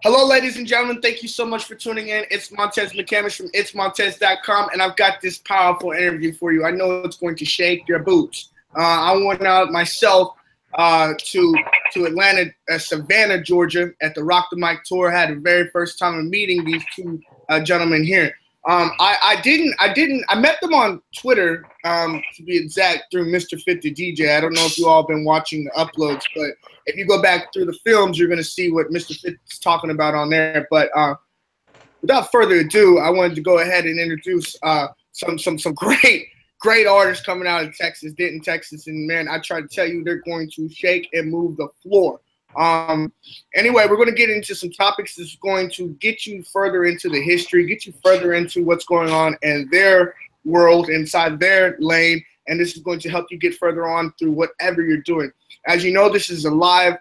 Hello, ladies and gentlemen. Thank you so much for tuning in. It's Montez McCamish from itsmontez.com, and I've got this powerful interview for you. I know it's going to shake your boots. I went out myself to Atlanta, Savannah, Georgia, at the Rock the Mic tour. Had the very first time of meeting these two gentlemen here. I met them on Twitter, to be exact, through Mr. Fit the DJ. I don't know if you all been watching the uploads, but if you go back through the films, you're going to see what Mr. Fit's talking about on there. But without further ado, I wanted to go ahead and introduce some great artists coming out of Texas, Denton, Texas. And, man, I try to tell you, they're going to shake and move the floor. Anyway, we're going to get into some topics that's going to get you further into the history, get you further into what's going on in their world, inside their lane, and this is going to help you get further on through whatever you're doing. As you know, this is a live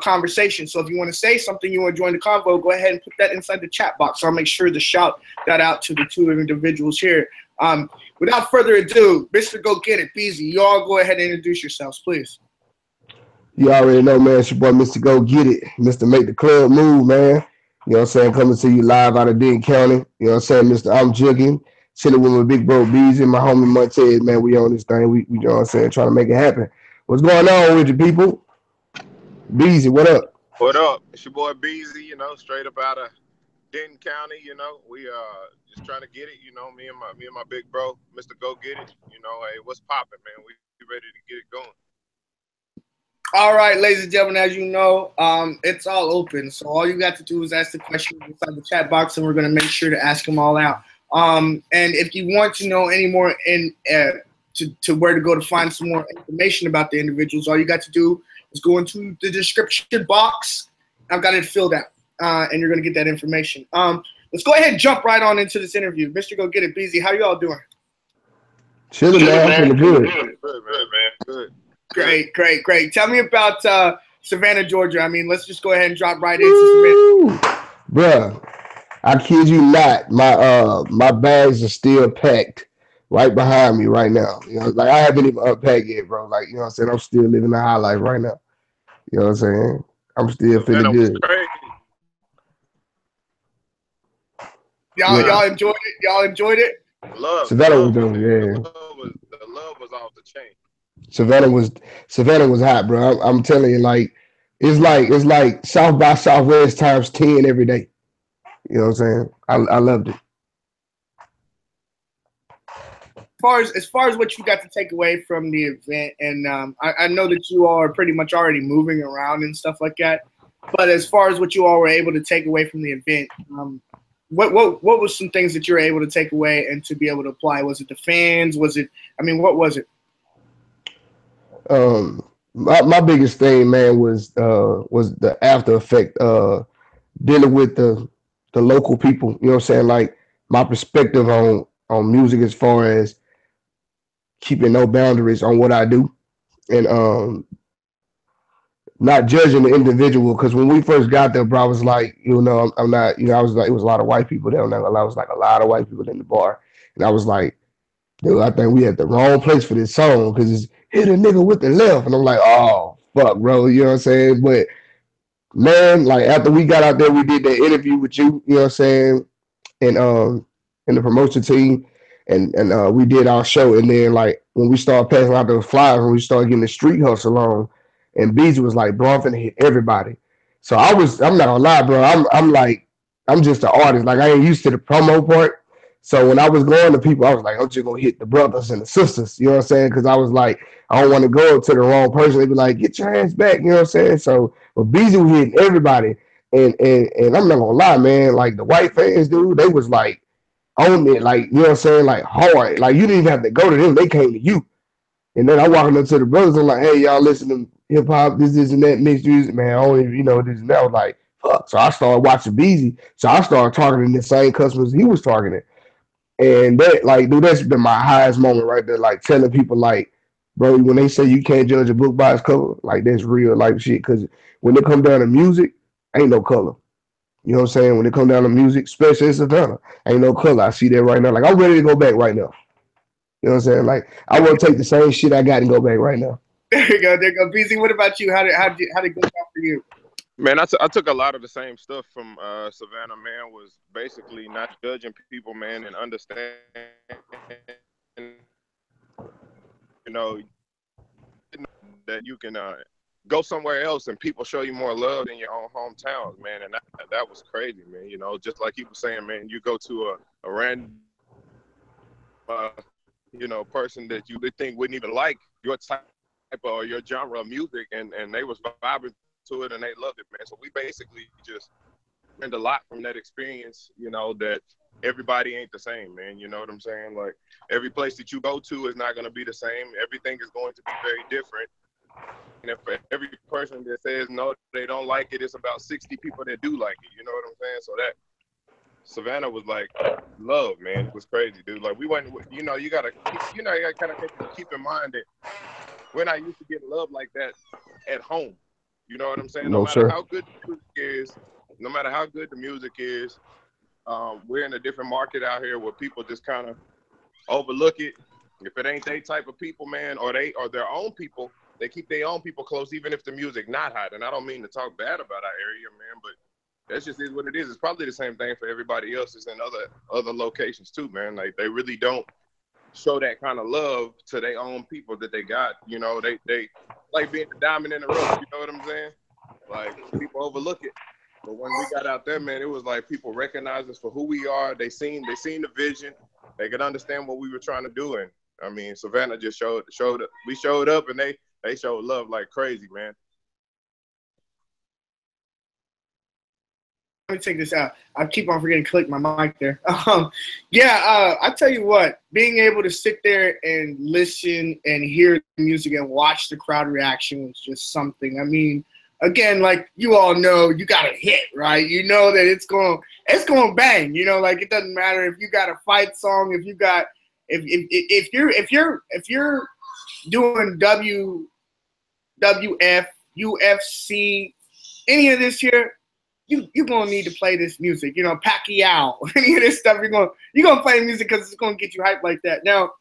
conversation, so if you want to say something, you want to join the convo, go ahead and put that inside the chat box. So I'll make sure to shout that out to the two individuals here. Without further ado, Mr. Go Get It, Beezy, you all go ahead and introduce yourselves, please. You already know, man, it's your boy, Mr. Go Get It, Mr. Make the Club Move, man. You know what I'm saying? Coming to you live out of Denton County. You know what I'm saying? Mr. I'm Jugging, chilling with my big bro, Beezy, and my homie, Montez, man. We on this thing. We you know what I'm saying? Trying to make it happen. What's going on with you people? Beezy, what up? What up? It's your boy, Beezy, you know, straight up out of Denton County, you know. We just trying to get it, you know, me and my big bro, Mr. Go Get It. You know, hey, what's popping, man? We ready to get it going. All right, ladies and gentlemen, as you know, it's all open. So all you got to do is ask the questions inside the chat box, and we're going to make sure to ask them all out. And if you want to know any more to where to go to find some more information about the individuals, all you got to do is go into the description box. I've got it filled out, and you're going to get that information. Let's go ahead and jump right on into this interview. Mr. Go Get It, Beezy, how you all doing? Chilling, man. Feeling good. Good, man. Good. Great. Tell me about Savannah, Georgia. I mean, let's just go ahead and drop right into Savannah. Bruh, I kid you not. My bags are still packed right behind me right now. You know, like I haven't even unpacked yet, bro. Like, you know what I'm saying? I'm still living the high life right now. You know what I'm saying? I'm still feeling good. Y'all enjoyed it? Y'all enjoyed it? Savannah was doing, yeah. The love was off the chain. Savannah was hot, bro. I'm telling you, like it's like South by Southwest times 10 every day. You know what I'm saying? I loved it. As far as what you got to take away from the event, and I know that you all are pretty much already moving around and stuff like that. But as far as what you all were able to take away from the event, what was some things that you were able to take away and to be able to apply? Was it the fans? What was it? My biggest thing, man, was the after effect, dealing with the local people. You know what I'm saying? Like my perspective on music as far as keeping no boundaries on what I do, and not judging the individual. Because when we first got there, bro, I was like, you know, I'm not, you know, I was like, it was a lot of white people there. I was like a lot of white people in the bar, and I was like, dude, I think we at the wrong place for this song because it's hit a nigga with the left. And I'm like, oh, fuck, bro. You know what I'm saying? But, man, like, after we got out there, we did that interview with you, you know what I'm saying, and the promotion team, and we did our show. And then, like, when we started passing out those flyers, when we started getting the street hustle on, and Beezy was like, bro, I'm finna hit everybody. So I'm not gonna lie, bro. I'm just an artist. Like, I ain't used to the promo part. So when I was going to people, I was like, I'm just going to hit the brothers and the sisters, you know what I'm saying? Because I was like, I don't want to go to the wrong person. They'd be like, get your hands back, you know what I'm saying? So, but Beezy was hitting everybody. And I'm not going to lie, man, like the white fans, dude, they was like on it, like, you know what I'm saying, like hard. Like you didn't even have to go to them. They came to you. And then I walking up to the brothers, I'm like, hey, y'all listen to hip-hop, this, and that, mixed music, man. I don't even, you know, this and that. I was like, fuck. So I started watching Beezy. So I started targeting the same customers he was targeting. And that, like, dude, that's been my highest moment right there. Like, telling people, like, bro, when they say you can't judge a book by its cover, like, that's real life shit. Because when it come down to music, ain't no color. You know what I'm saying? When it come down to music, especially in Savannah, ain't no color. I see that right now. Like, I'm ready to go back right now. You know what I'm saying? Like, I want to take the same shit I got and go back right now. There you go. Beezy, what about you? How did it go down for you? Man, I took a lot of the same stuff from Savannah. Man, was basically not judging people, man, and understand, you know, that you can go somewhere else and people show you more love in your own hometowns, man. And that was crazy, man. You know, just like he was saying, man, you go to a random, you know, person that you would think wouldn't even like your type or your genre of music, and they was vibing to it and they loved it, man. So we basically just learned a lot from that experience, you know, that everybody ain't the same, man. You know what I'm saying? Like, every place that you go to is not going to be the same. Everything is going to be very different. And if for every person that says no, they don't like it, it's about 60 people that do like it. You know what I'm saying? So that Savannah was like love, man. It was crazy, dude. Like, we went, you know, you gotta kind of keep in mind that we're not used to getting love like that at home. You know what I'm saying? No matter how good the music is, no matter how good the music is, we're in a different market out here where people just kind of overlook it. If it ain't they type of people, man, or their own people, they keep their own people close, even if the music not hot. And I don't mean to talk bad about our area, man, but that's just is what it is. It's probably the same thing for everybody else. It's in other locations too, man. Like, they really don't show that kind of love to their own people that they got. You know, they like being a diamond in the rough. You know what I'm saying? Like, people overlook it. But when we got out there, man, it was like people recognized us for who we are. They seen the vision. They could understand what we were trying to do. And I mean, Savannah just showed up. We showed up and they showed love like crazy, man. Let me take this out. I keep on forgetting to click my mic there. I tell you what, being able to sit there and listen and hear the music and watch the crowd reaction was just something. I mean, again, like you all know, you got a hit, right? You know that it's going bang. You know, like, it doesn't matter if you got a fight song, if you're doing WWF, UFC, any of this here, you're gonna need to play this music. You know, Pacquiao, any of this stuff, you're gonna play music because it's gonna get you hyped like that. Now,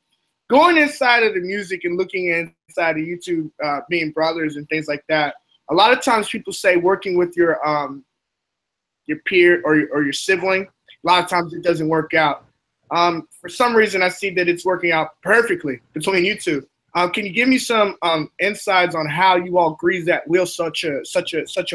going inside of the music and looking inside of YouTube, being brothers and things like that, a lot of times people say working with your peer or your sibling, a lot of times it doesn't work out. For some reason, I see that it's working out perfectly between you two. Can you give me some insights on how you all grease that wheel such a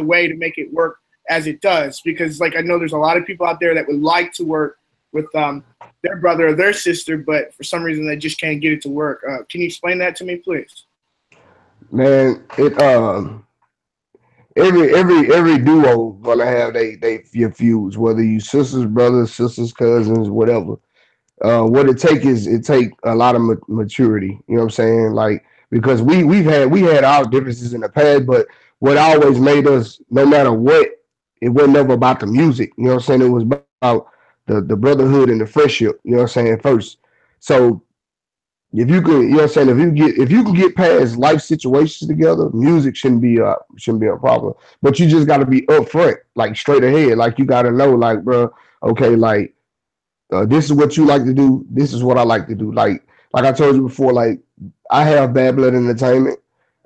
way to make it work as it does? Because, like, I know there's a lot of people out there that would like to work with their brother or their sister, but for some reason they just can't get it to work. Can you explain that to me, please? Man, every duo gonna have your feuds, whether you sisters, brothers, cousins, whatever. What it take a lot of maturity. You know what I'm saying? Like, because we had our differences in the past, but what always made us, no matter what, it wasn't never about the music. You know what I'm saying? It was about the brotherhood and the friendship. You know what I'm saying? First, so if you can, you know what I'm saying, if you can get past life situations together, music shouldn't be a problem. But you just got to be upfront, like straight ahead. Like, you got to know, like, bro, okay, like, this is what you like to do. This is what I like to do. Like I told you before, like, I have Bad Blood Entertainment.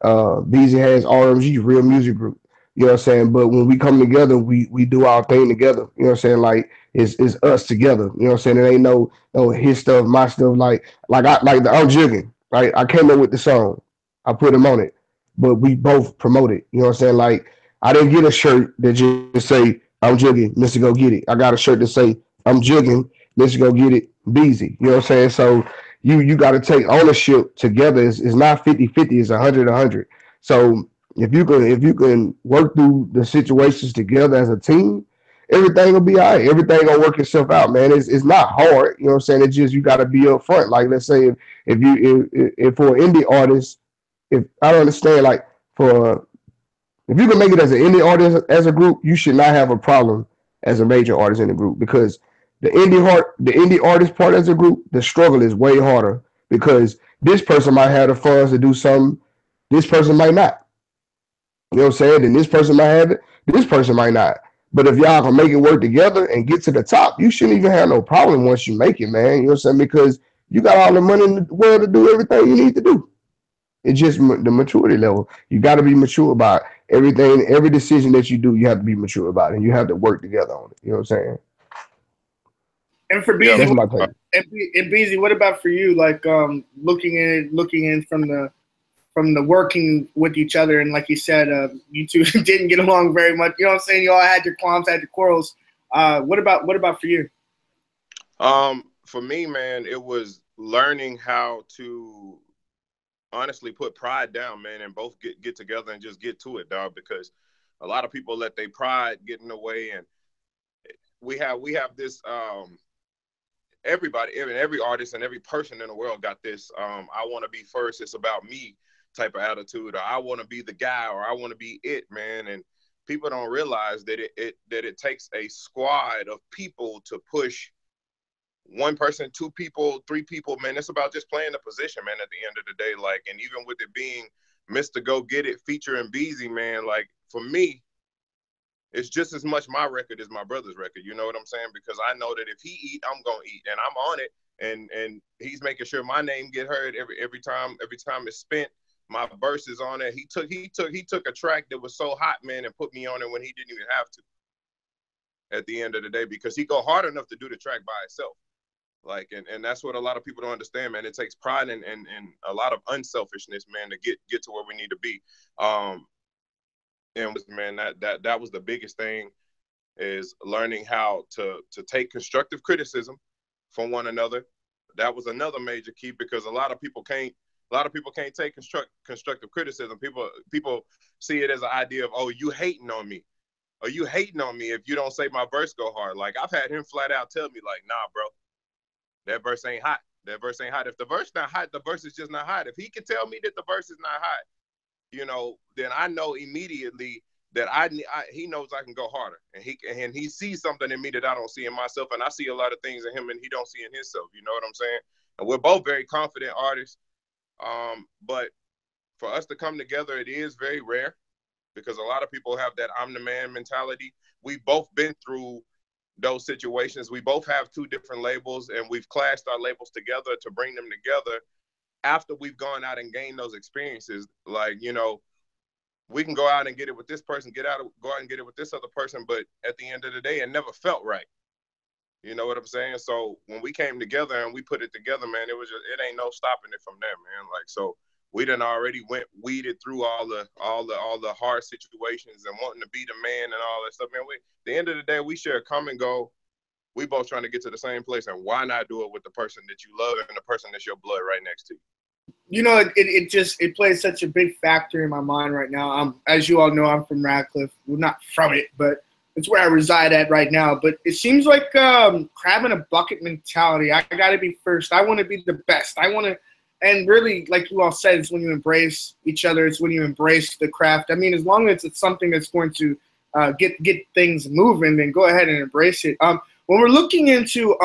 BZ has RMG, Real Music Group. You know what I'm saying? But when we come together, we do our thing together. You know what I'm saying? Like, it's us together. You know what I'm saying? It ain't no his stuff, my stuff. I'm jigging. Right? I came up with the song. I put him on it. But we both promote it. You know what I'm saying? Like, I didn't get a shirt that just say, I'm jigging, Mr. Go Get It. I got a shirt that say, I'm jigging, let's go get it, busy. You know what I'm saying? So you got to take ownership together. It's not 50-50, it's 100-100. So if you can work through the situations together as a team, everything will be all right. Everything gonna work itself out, man. It's not hard. You know what I'm saying? It's just, you got to be up front. Like, let's say if for an indie artist, if I don't understand, like, if you can make it as an indie artist as a group, you should not have a problem as a major artist in the group, because the indie artist part as a group, the struggle is way harder, because this person might have the funds to do something, this person might not. You know what I'm saying? And this person might have it, this person might not. But if y'all can make it work together and get to the top, you shouldn't even have no problem once you make it, man. You know what I'm saying? Because you got all the money in the world to do everything you need to do. It's just the maturity level. You got to be mature about it. every decision that you do, you have to be mature about it. And you have to work together on it. You know what I'm saying? And for Yeah, Beezy, That's my take. and Beezy, what about for you? Like looking in from the working with each other, and like you said, you two didn't get along very much. You know what I'm saying? You all had your qualms, had your quarrels. What about for you? For me, man, it was learning how to honestly put pride down, man, and both get together and just get to it, dog. Because a lot of people let their pride get in the way, and we have this. Everybody, every artist and every person in the world got this. I want to be first. It's about me type of attitude, or I want to be the guy, or I want to be it, man. And people don't realize that it takes a squad of people to push one person, two people, three people, man. It's about just playing the position, man, at the end of the day. Like, and even with it being Mr. Go Get It featuring Beezy, man, like for me, it's just as much my record as my brother's record. You know what I'm saying? Because I know that if he eat, I'm gonna eat, and I'm on it. And he's making sure my name get heard every time it's spent. My verse is on it. He took a track that was so hot, man, and put me on it when he didn't even have to. At the end of the day, because he go hard enough to do the track by itself. Like, and that's what a lot of people don't understand, man. It takes pride and a lot of unselfishness, man, to get to where we need to be. And man, that was the biggest thing, is learning how to take constructive criticism from one another. That was another major key, because a lot of people can't take constructive criticism. People see it as an idea of, oh, you hating on me, or you hating on me if you don't say my verse go hard. Like, I've had him flat out tell me, like, nah, bro, that verse ain't hot. That verse ain't hot. If the verse not hot, the verse is just not hot. If he can tell me that the verse is not hot, you know, then I know immediately that he knows I can go harder, and he sees something in me that I don't see in myself, and I see a lot of things in him and he don't see in himself. You know what I'm saying? And we're both very confident artists, but for us to come together, it is very rare, because a lot of people have that I'm the man mentality. We've both been through those situations. We both have two different labels, and we've clashed our labels together to bring them together after we've gone out and gained those experiences. Like, you know, we can go out and get it with this person, go out and get it with this other person, but at the end of the day, it never felt right. You know what I'm saying? So when we came together and we put it together, man, it ain't no stopping it from there, man. Like, so we done already weeded through all the hard situations and wanting to be the man and all that stuff, man. At the end of the day, we share a common goal. We both trying to get to the same place, and why not do it with the person that you love and the person that's your blood right next to you? You know, it plays such a big factor in my mind right now. As you all know, I'm from Radcliffe. Well, not from it, but it's where I reside at right now. But it seems like crab in a bucket mentality. I got to be first. I want to be the best. I want to, and really, like you all said, it's when you embrace each other. It's when you embrace the craft. I mean, as long as it's something that's going to get things moving, then go ahead and embrace it. When we're looking into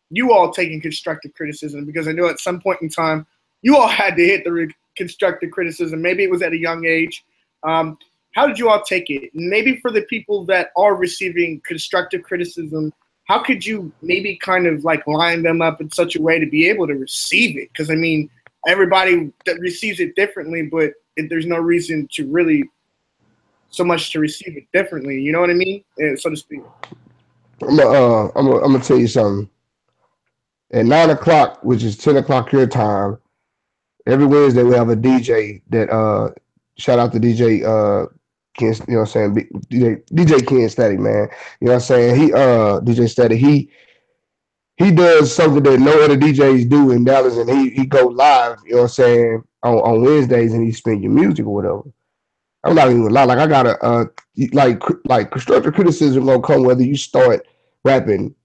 you all taking constructive criticism, because I know at some point in time, you all had to hit the constructive criticism. Maybe it was at a young age. How did you all take it? Maybe for the people that are receiving constructive criticism, how could you maybe kind of like line them up in such a way to be able to receive it? Because, I mean, everybody that receives it differently, but there's no reason to really so much to receive it differently. You know what I mean? So to speak. I'm gonna tell you something. At 9 o'clock, which is 10 o'clock your time, every Wednesday we have a DJ that shout out to DJ Ken, you know what I'm saying? DJ Ken Static, man. You know what I'm saying? He DJ Static, he does something that no other DJs do in Dallas, and he go live, you know what I'm saying, on Wednesdays, and he spin your music or whatever. I'm not even gonna lie, like I gotta like constructive criticism gonna come whether you start rapping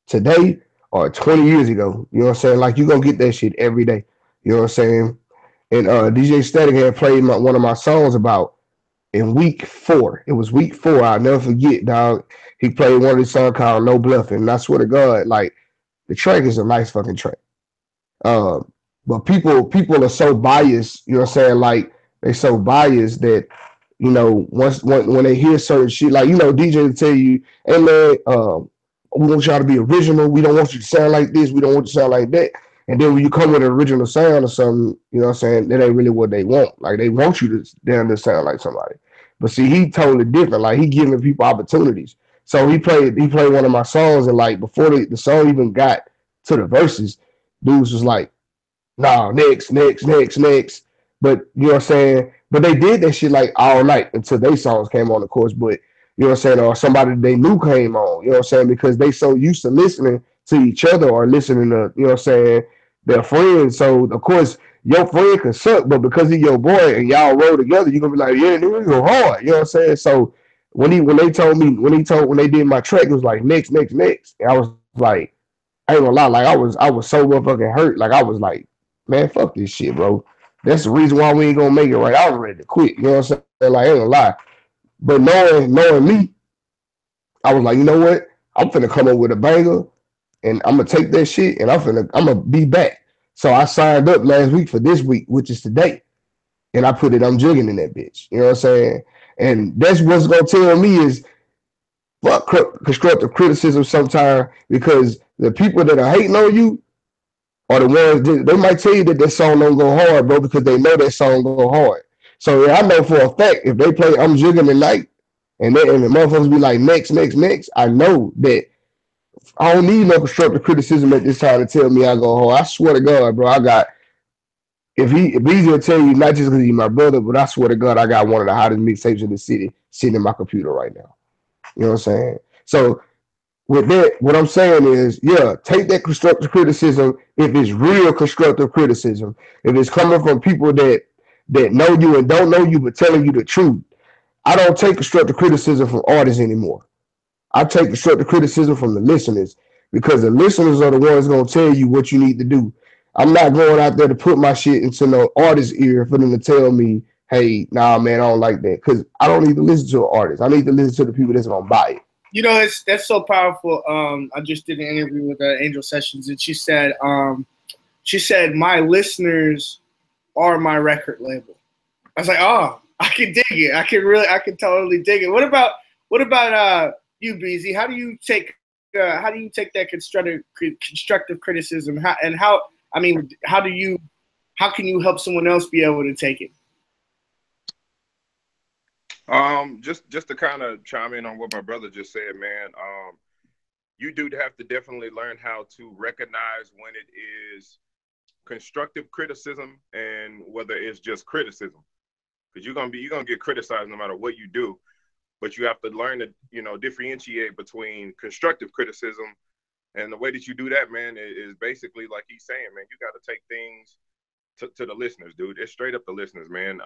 today or 20 years ago. You know what I'm saying? Like, you gonna get that shit every day. You know what I'm saying? And DJ Static had played one of my songs about in week 4. It was week 4. I'll never forget, dog. He played one of his songs called No Bluffing. And I swear to God, like, the track is a nice fucking track. But people are so biased, you know what I'm saying? Like, they so biased that, you know, when they hear certain shit, like, you know, DJ will tell you, hey man, we want y'all to be original. We don't want you to sound like this. We don't want you to sound like that. And then when you come with an original sound or something, you know what I'm saying, that ain't really what they want. Like, they want you to damn to sound like somebody. But see, he totally different. Like he giving people opportunities. So he played one of my songs, and like before the song even got to the verses, dudes was like, nah, next, next, next, next. But you know what I'm saying? But they did that shit like all night until they songs came on, of course. But you know what I'm saying? Or somebody they knew came on, you know what I'm saying? Because they so used to listening to each other or listening to, you know what I'm saying, their friends. So of course your friend can suck, but because he's your boy and y'all roll together, you're gonna be like, yeah, nigga, go hard. You know what I'm saying? So when they did my track, it was like next, next, next. And I was like, I ain't gonna lie, like I was so motherfucking hurt. Like I was like, man, fuck this shit, bro. That's the reason why we ain't gonna make it right. I was ready to quit. You know what I'm saying? Like I ain't gonna lie. But knowing me, I was like, you know what? I'm finna come up with a banger and I'm gonna take that shit and I'm gonna be back. So I signed up last week for this week, which is today. And I put it, I'm jigging in that bitch. You know what I'm saying? And that's what's gonna tell me is fuck constructive criticism sometimes because the people that are hating on you are the ones that they might tell you that song don't go hard, bro, because they know that song go hard. So yeah, I know for a fact if they play I'm Jigging Tonight and the motherfuckers be like next, next, next, I know that I don't need no constructive criticism at this time to tell me I go hard. I swear to God, bro, I got if Easy will tell you not just because he's my brother, but I swear to God, I got one of the hottest mixtapes in the city sitting in my computer right now. You know what I'm saying? So with that, what I'm saying is, yeah, take that constructive criticism if it's real constructive criticism. If it's coming from people that know you and don't know you, but telling you the truth. I don't take constructive criticism from artists anymore. I take constructive criticism from the listeners because the listeners are the ones gonna tell you what you need to do. I'm not going out there to put my shit into no artist's ear for them to tell me, hey, nah, man, I don't like that. Because I don't need to listen to an artist. I need to listen to the people that's gonna buy it. You know, that's so powerful. I just did an interview with Angel Sessions, and she said my listeners are my record label. I was like, oh, I can dig it. I can totally dig it. What about you, Beezy? How do you take that constructive criticism? How can you help someone else be able to take it? Just to kind of chime in on what my brother just said, man. You do have to definitely learn how to recognize when it is constructive criticism and whether it's just criticism, because you're gonna get criticized no matter what you do. But you have to learn to differentiate between constructive criticism, and the way that you do that, man, is basically like he's saying, man. You got to take things to the listeners, dude. It's straight up the listeners, man.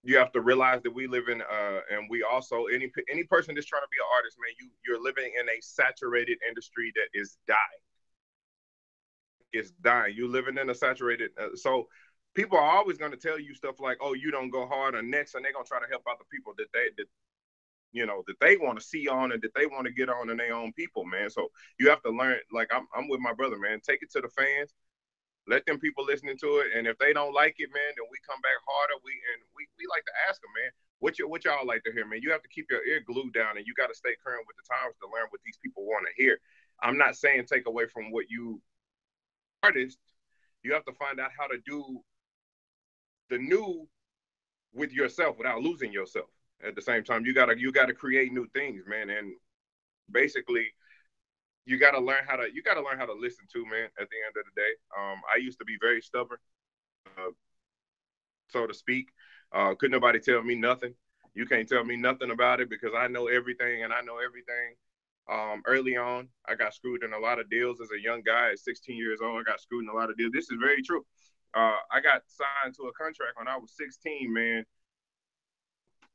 You have to realize that we live in, and we also any person that's trying to be an artist, man, you're living in a saturated industry that is dying. It's dying. You're living in a saturated. So people are always going to tell you stuff like, "Oh, you don't go hard on next," and they're gonna try to help out the people that they want to see on and that they want to get on in their own people, man. So you have to learn. Like I'm with my brother, man. Take it to the fans. Let them people listening to it, and if they don't like it, man, then we come back harder. We like to ask them, man, what y'all like to hear, man. You have to keep your ear glued down, and you got to stay current with the times to learn what these people want to hear. I'm not saying take away from what you artist. You have to find out how to do the new with yourself without losing yourself. At the same time, you gotta create new things, man, and basically you gotta learn how to listen to, man. At the end of the day, I used to be very stubborn, so to speak. Couldn't nobody tell me nothing. You can't tell me nothing about it because I know everything and I know everything. Early on, I got screwed in a lot of deals as a young guy at 16 years old. I got screwed in a lot of deals. This is very true. I got signed to a contract when I was 16, man.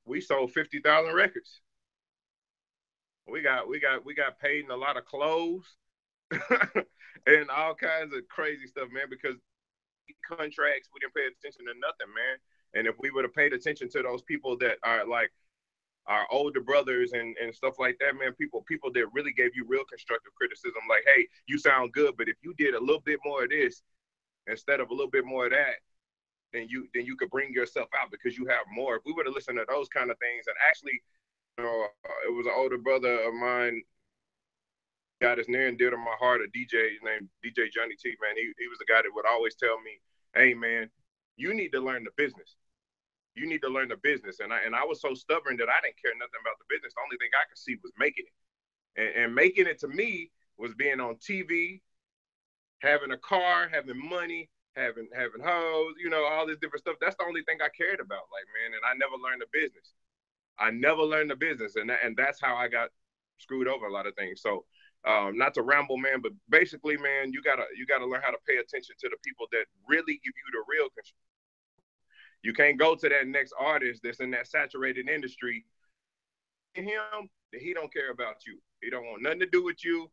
We sold 50,000 records. We got paid in a lot of clothes and all kinds of crazy stuff, man, because contracts, we didn't pay attention to nothing, man. And if we would have paid attention to those people that are like our older brothers and stuff like that, man, people that really gave you real constructive criticism, like, hey, you sound good, but if you did a little bit more of this instead of a little bit more of that, then you could bring yourself out because you have more. If we would have listened to those kind of things, and actually, it was an older brother of mine, got his near and dear to my heart, a DJ named DJ Johnny T, man. He was the guy that would always tell me, hey, man, you need to learn the business. You need to learn the business. And I was so stubborn that I didn't care nothing about the business. The only thing I could see was making it. And making it to me was being on TV, having a car, having money, having hoes, you know, all this different stuff. That's the only thing I cared about, like, man. And I never learned the business. And that's how I got screwed over a lot of things. So not to ramble, man, but basically, man, you gotta learn how to pay attention to the people that really give you the real control. You can't go to that next artist that's in that saturated industry. Him, that he don't care about you. He don't want nothing to do with you.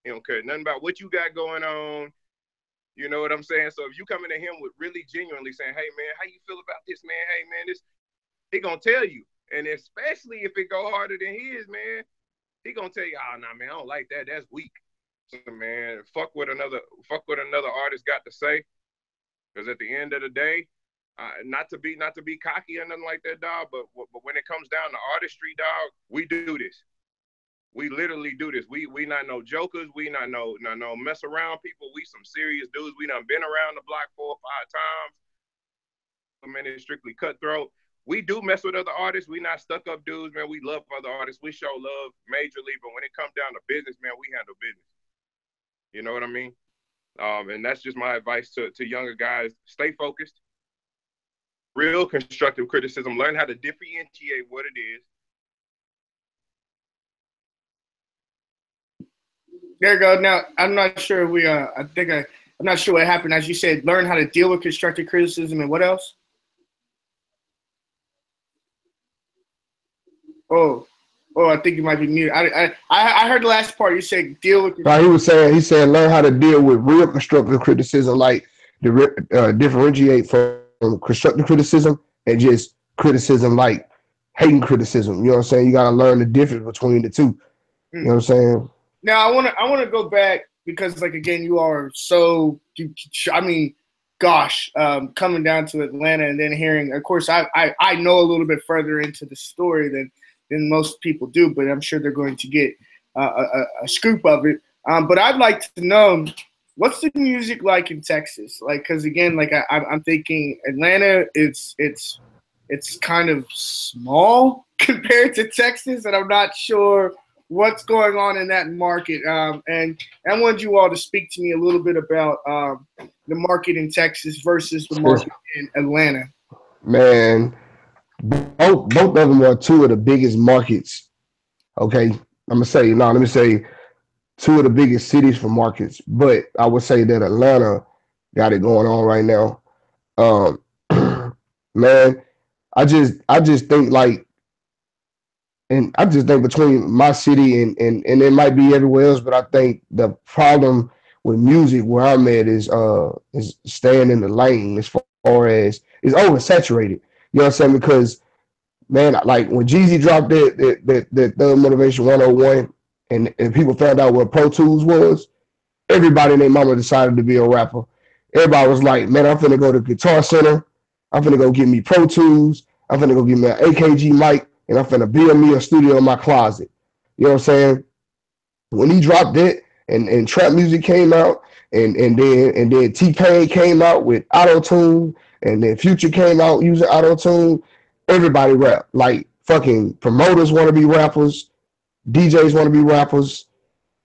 He don't care nothing about what you got going on. You know what I'm saying? So if you coming to him with really genuinely saying, hey, man, how you feel about this, man? Hey, man, this, he gonna tell you. And especially if it go harder than his, man, he gonna tell you, oh, nah, man, I don't like that. That's weak. So, man, fuck what another artist got to say. Because at the end of the day, not to be cocky or nothing like that, dog, but when it comes down to artistry, dog, we do this. We literally do this. We not no jokers. We not no mess around people. We some serious dudes. We done been around the block 4 or 5 times. Man, it's strictly cutthroat. We do mess with other artists. We not stuck up dudes, man. We love other artists. We show love majorly, but when it comes down to business, man, we handle business. You know what I mean? And that's just my advice to younger guys. Stay focused. Real constructive criticism. Learn how to differentiate what it is. There you go. Now, I'm not sure I'm not sure what happened. As you said, learn how to deal with constructive criticism, and what else? Oh, I think you might be muted. I heard the last part. You said deal with. He said learn how to deal with real constructive criticism, like differentiate from constructive criticism and just criticism, like hating criticism. You know what I'm saying? You got to learn the difference between the two. You know what I'm saying? Now I want to go back because, like, again, you are so. I mean, gosh, coming down to Atlanta and then hearing. Of course, I know a little bit further into the story than most people do, but I'm sure they're going to get a scoop of it. But I'd like to know, what's the music like in Texas? Like, because again, like I'm thinking Atlanta, it's kind of small compared to Texas, and I'm not sure what's going on in that market. And I want you all to speak to me a little bit about the market in Texas versus the market in Atlanta. Man, both of them are two of the biggest markets. Okay, let me say two of the biggest cities for markets, but I would say that Atlanta got it going on right now. Man, I just think like, and I just think between my city and it might be everywhere else, but I think the problem with music where I'm at is staying in the lane as far as it's oversaturated. You know what I'm saying? Because, man, like when Jeezy dropped that Thug Motivation 101 and people found out what Pro Tools was, everybody and their mama decided to be a rapper. Everybody was like, man, I'm finna go to Guitar Center. I'm finna go get me Pro Tools. I'm finna go get me an AKG mic, and I'm finna build me a studio in my closet. You know what I'm saying? When he dropped it and trap music came out, and then T-Pain came out with auto-tune, and then Future came out using auto-tune, everybody rap. Like, fucking promoters want to be rappers, DJs want to be rappers,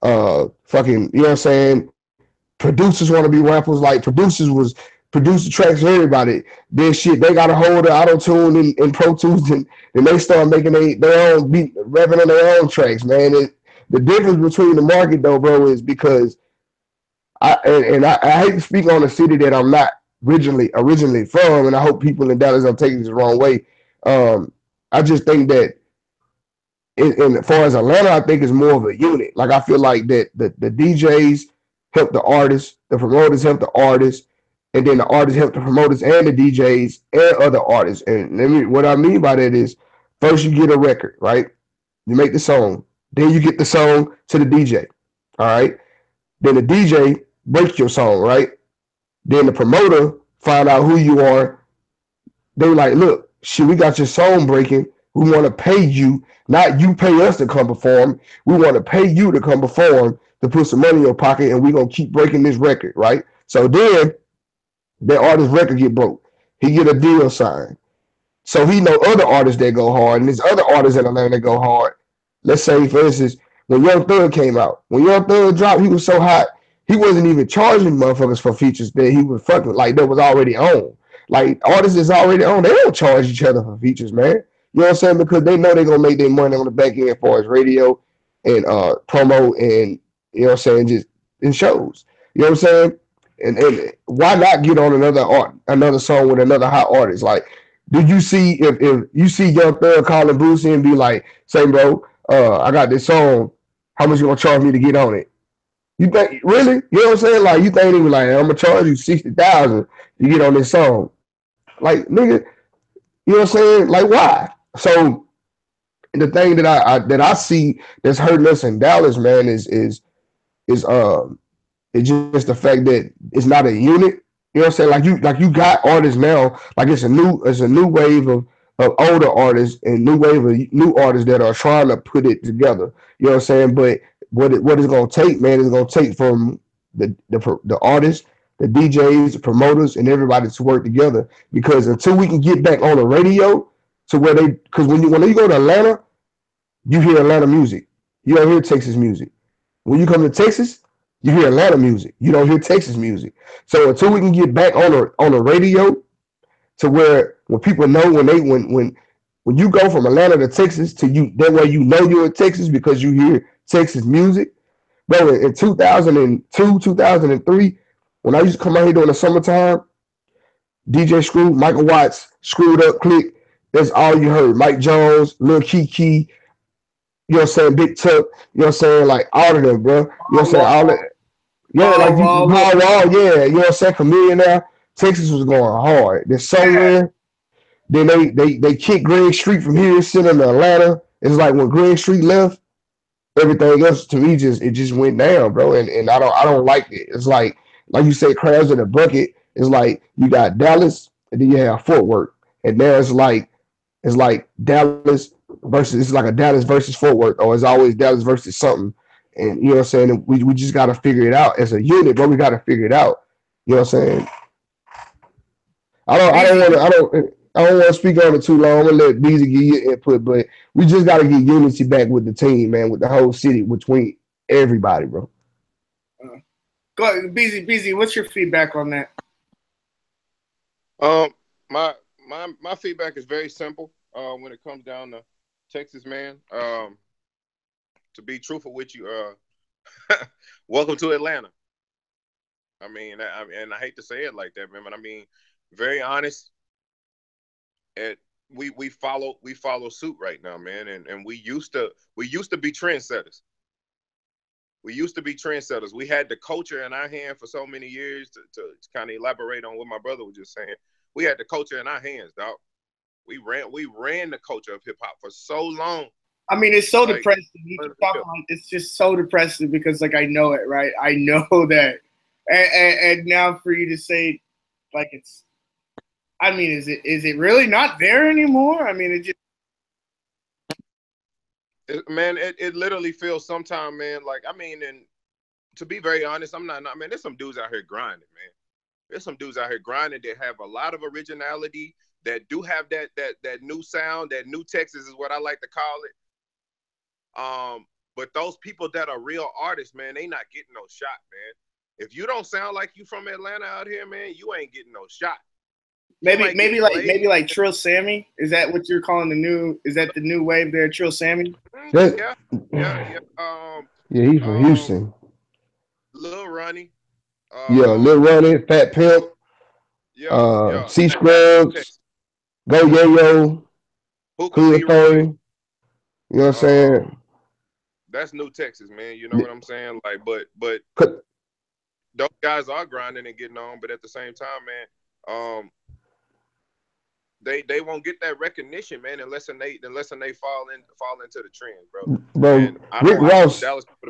fucking, you know what I'm saying, producers want to be rappers. Like, producer tracks for everybody. Then shit, they got a hold of auto-tune and Pro Tools, and they start making their own beat, rapping on their own tracks, man. The difference between the market, though, bro, is because I hate to speak on a city that I'm not originally from, and I hope people in Dallas don't take this the wrong way. I just think that in as far as Atlanta, I think it's more of a unit. Like, I feel like that the DJs help the artists, the promoters help the artists, and then the artists help the promoters and the DJs and other artists. And what I mean by that is, first you get a record, right? You make the song. Then you get the song to the DJ, all right? Then the DJ breaks your song, right? Then the promoter find out who you are. They like, look, shit, we got your song breaking. We want to pay you, not you pay us to come perform. We want to pay you to come perform, to put some money in your pocket, and we're going to keep breaking this record, right? So then that artist record get broke. He get a deal signed. So he know other artists that go hard, and there's other artists in Atlanta that go hard. Let's say, for instance, when Young Thug came out, when Young Thug dropped, he was so hot, he wasn't even charging motherfuckers for features that he was fucking like that was already on. Like artists is already on, they don't charge each other for features, man. You know what I'm saying? Because they know they're gonna make their money on the back end as far as radio and promo and you know what I'm saying, just in shows. You know what I'm saying? And why not get on another song with another hot artist? Like, did you see if you see Young Thug calling Boosie and be like, say, bro, I got this song. How much you gonna charge me to get on it? You think really? You know what I'm saying? Like you think he was like, I'm gonna charge you 60,000 to get on this song. Like, nigga, you know what I'm saying? Like, why? So the thing that I see that's hurting us in Dallas, man, is it's just the fact that it's not a unit. You know what I'm saying? Like you got artists now. Like it's a new wave of older artists and new wave of new artists that are trying to put it together. You know what I'm saying? But what it's gonna take, man, is gonna take from the artists, the DJs, the promoters, and everybody to work together. Because until we can get back on the radio to where because when you go to Atlanta, you hear Atlanta music. You don't hear Texas music. When you come to Texas, you hear Atlanta music. You don't hear Texas music. So until we can get back on the radio to where when people know when you go from Atlanta to Texas to you, that way you know you're in Texas because you hear Texas music. Bro, in 2002, 2003, when I used to come out here during the summertime, DJ Screw, Michael Watts, Screwed Up Click, that's all you heard. Mike Jones, Lil Kiki, you know what I'm saying, Big Tuck, you know what I'm saying, like all of them, bro. You know what I'm saying, all that. Yeah, like you yeah, you know what I'm saying, Chameleon now. Texas was going hard. Then somewhere, then they kicked Greg Street from here, sent him to Atlanta. It's like when Greg Street left, everything else to me it just went down, bro. And I don't like it. It's like you say, crabs in a bucket. It's like you got Dallas and then you have Fort Worth. And now it's like Dallas versus, it's like a Dallas versus Fort Worth, or it's always Dallas versus something. And you know what I'm saying? We just got to figure it out as a unit, bro. We got to figure it out. You know what I'm saying? I don't want to speak on it too long. I'm gonna let Beezy give you input, but we just got to get unity back with the team, man, with the whole city, between everybody, bro. Go ahead, Beezy. What's your feedback on that? My feedback is very simple. When it comes down to Texas, man. To be truthful with you, welcome to Atlanta. I mean, and I hate to say it like that, man, but I mean, very honest. We follow suit right now, man, and we used to be trendsetters. We used to be trendsetters. We had the culture in our hand for so many years. To kind of elaborate on what my brother was just saying, we had the culture in our hands, dog. We ran the culture of hip hop for so long. I mean, it's so depressing. It's just so depressing because, like, I know it, right? I know that, and now for you to say, like, it's. I mean, is it really not there anymore? I mean, it literally feels sometimes, man. Like, I mean, and to be very honest, I'm not. Man, there's some dudes out here grinding, man. There's some dudes out here grinding that have a lot of originality, that do have that new sound, that new Texas is what I like to call it. But those people that are real artists, man, they not getting no shot, man. If you don't sound like you from Atlanta out here, man, you ain't getting no shot. Maybe like Trill Sammy. Is that what you're calling the new? Is that the new wave there, Trill Sammy? Yeah. Yeah, he's from Houston. Lil Ronnie. Lil Ronnie, Fat Pimp. C Scrubs. Go Yayo. Hood Thing. You know what I'm saying? That's new Texas, man. You know what I'm saying? Like, but those guys are grinding and getting on, but at the same time, man, they won't get that recognition, man, unless they fall into the trend, bro. Bro, Rick Ross. Dallas people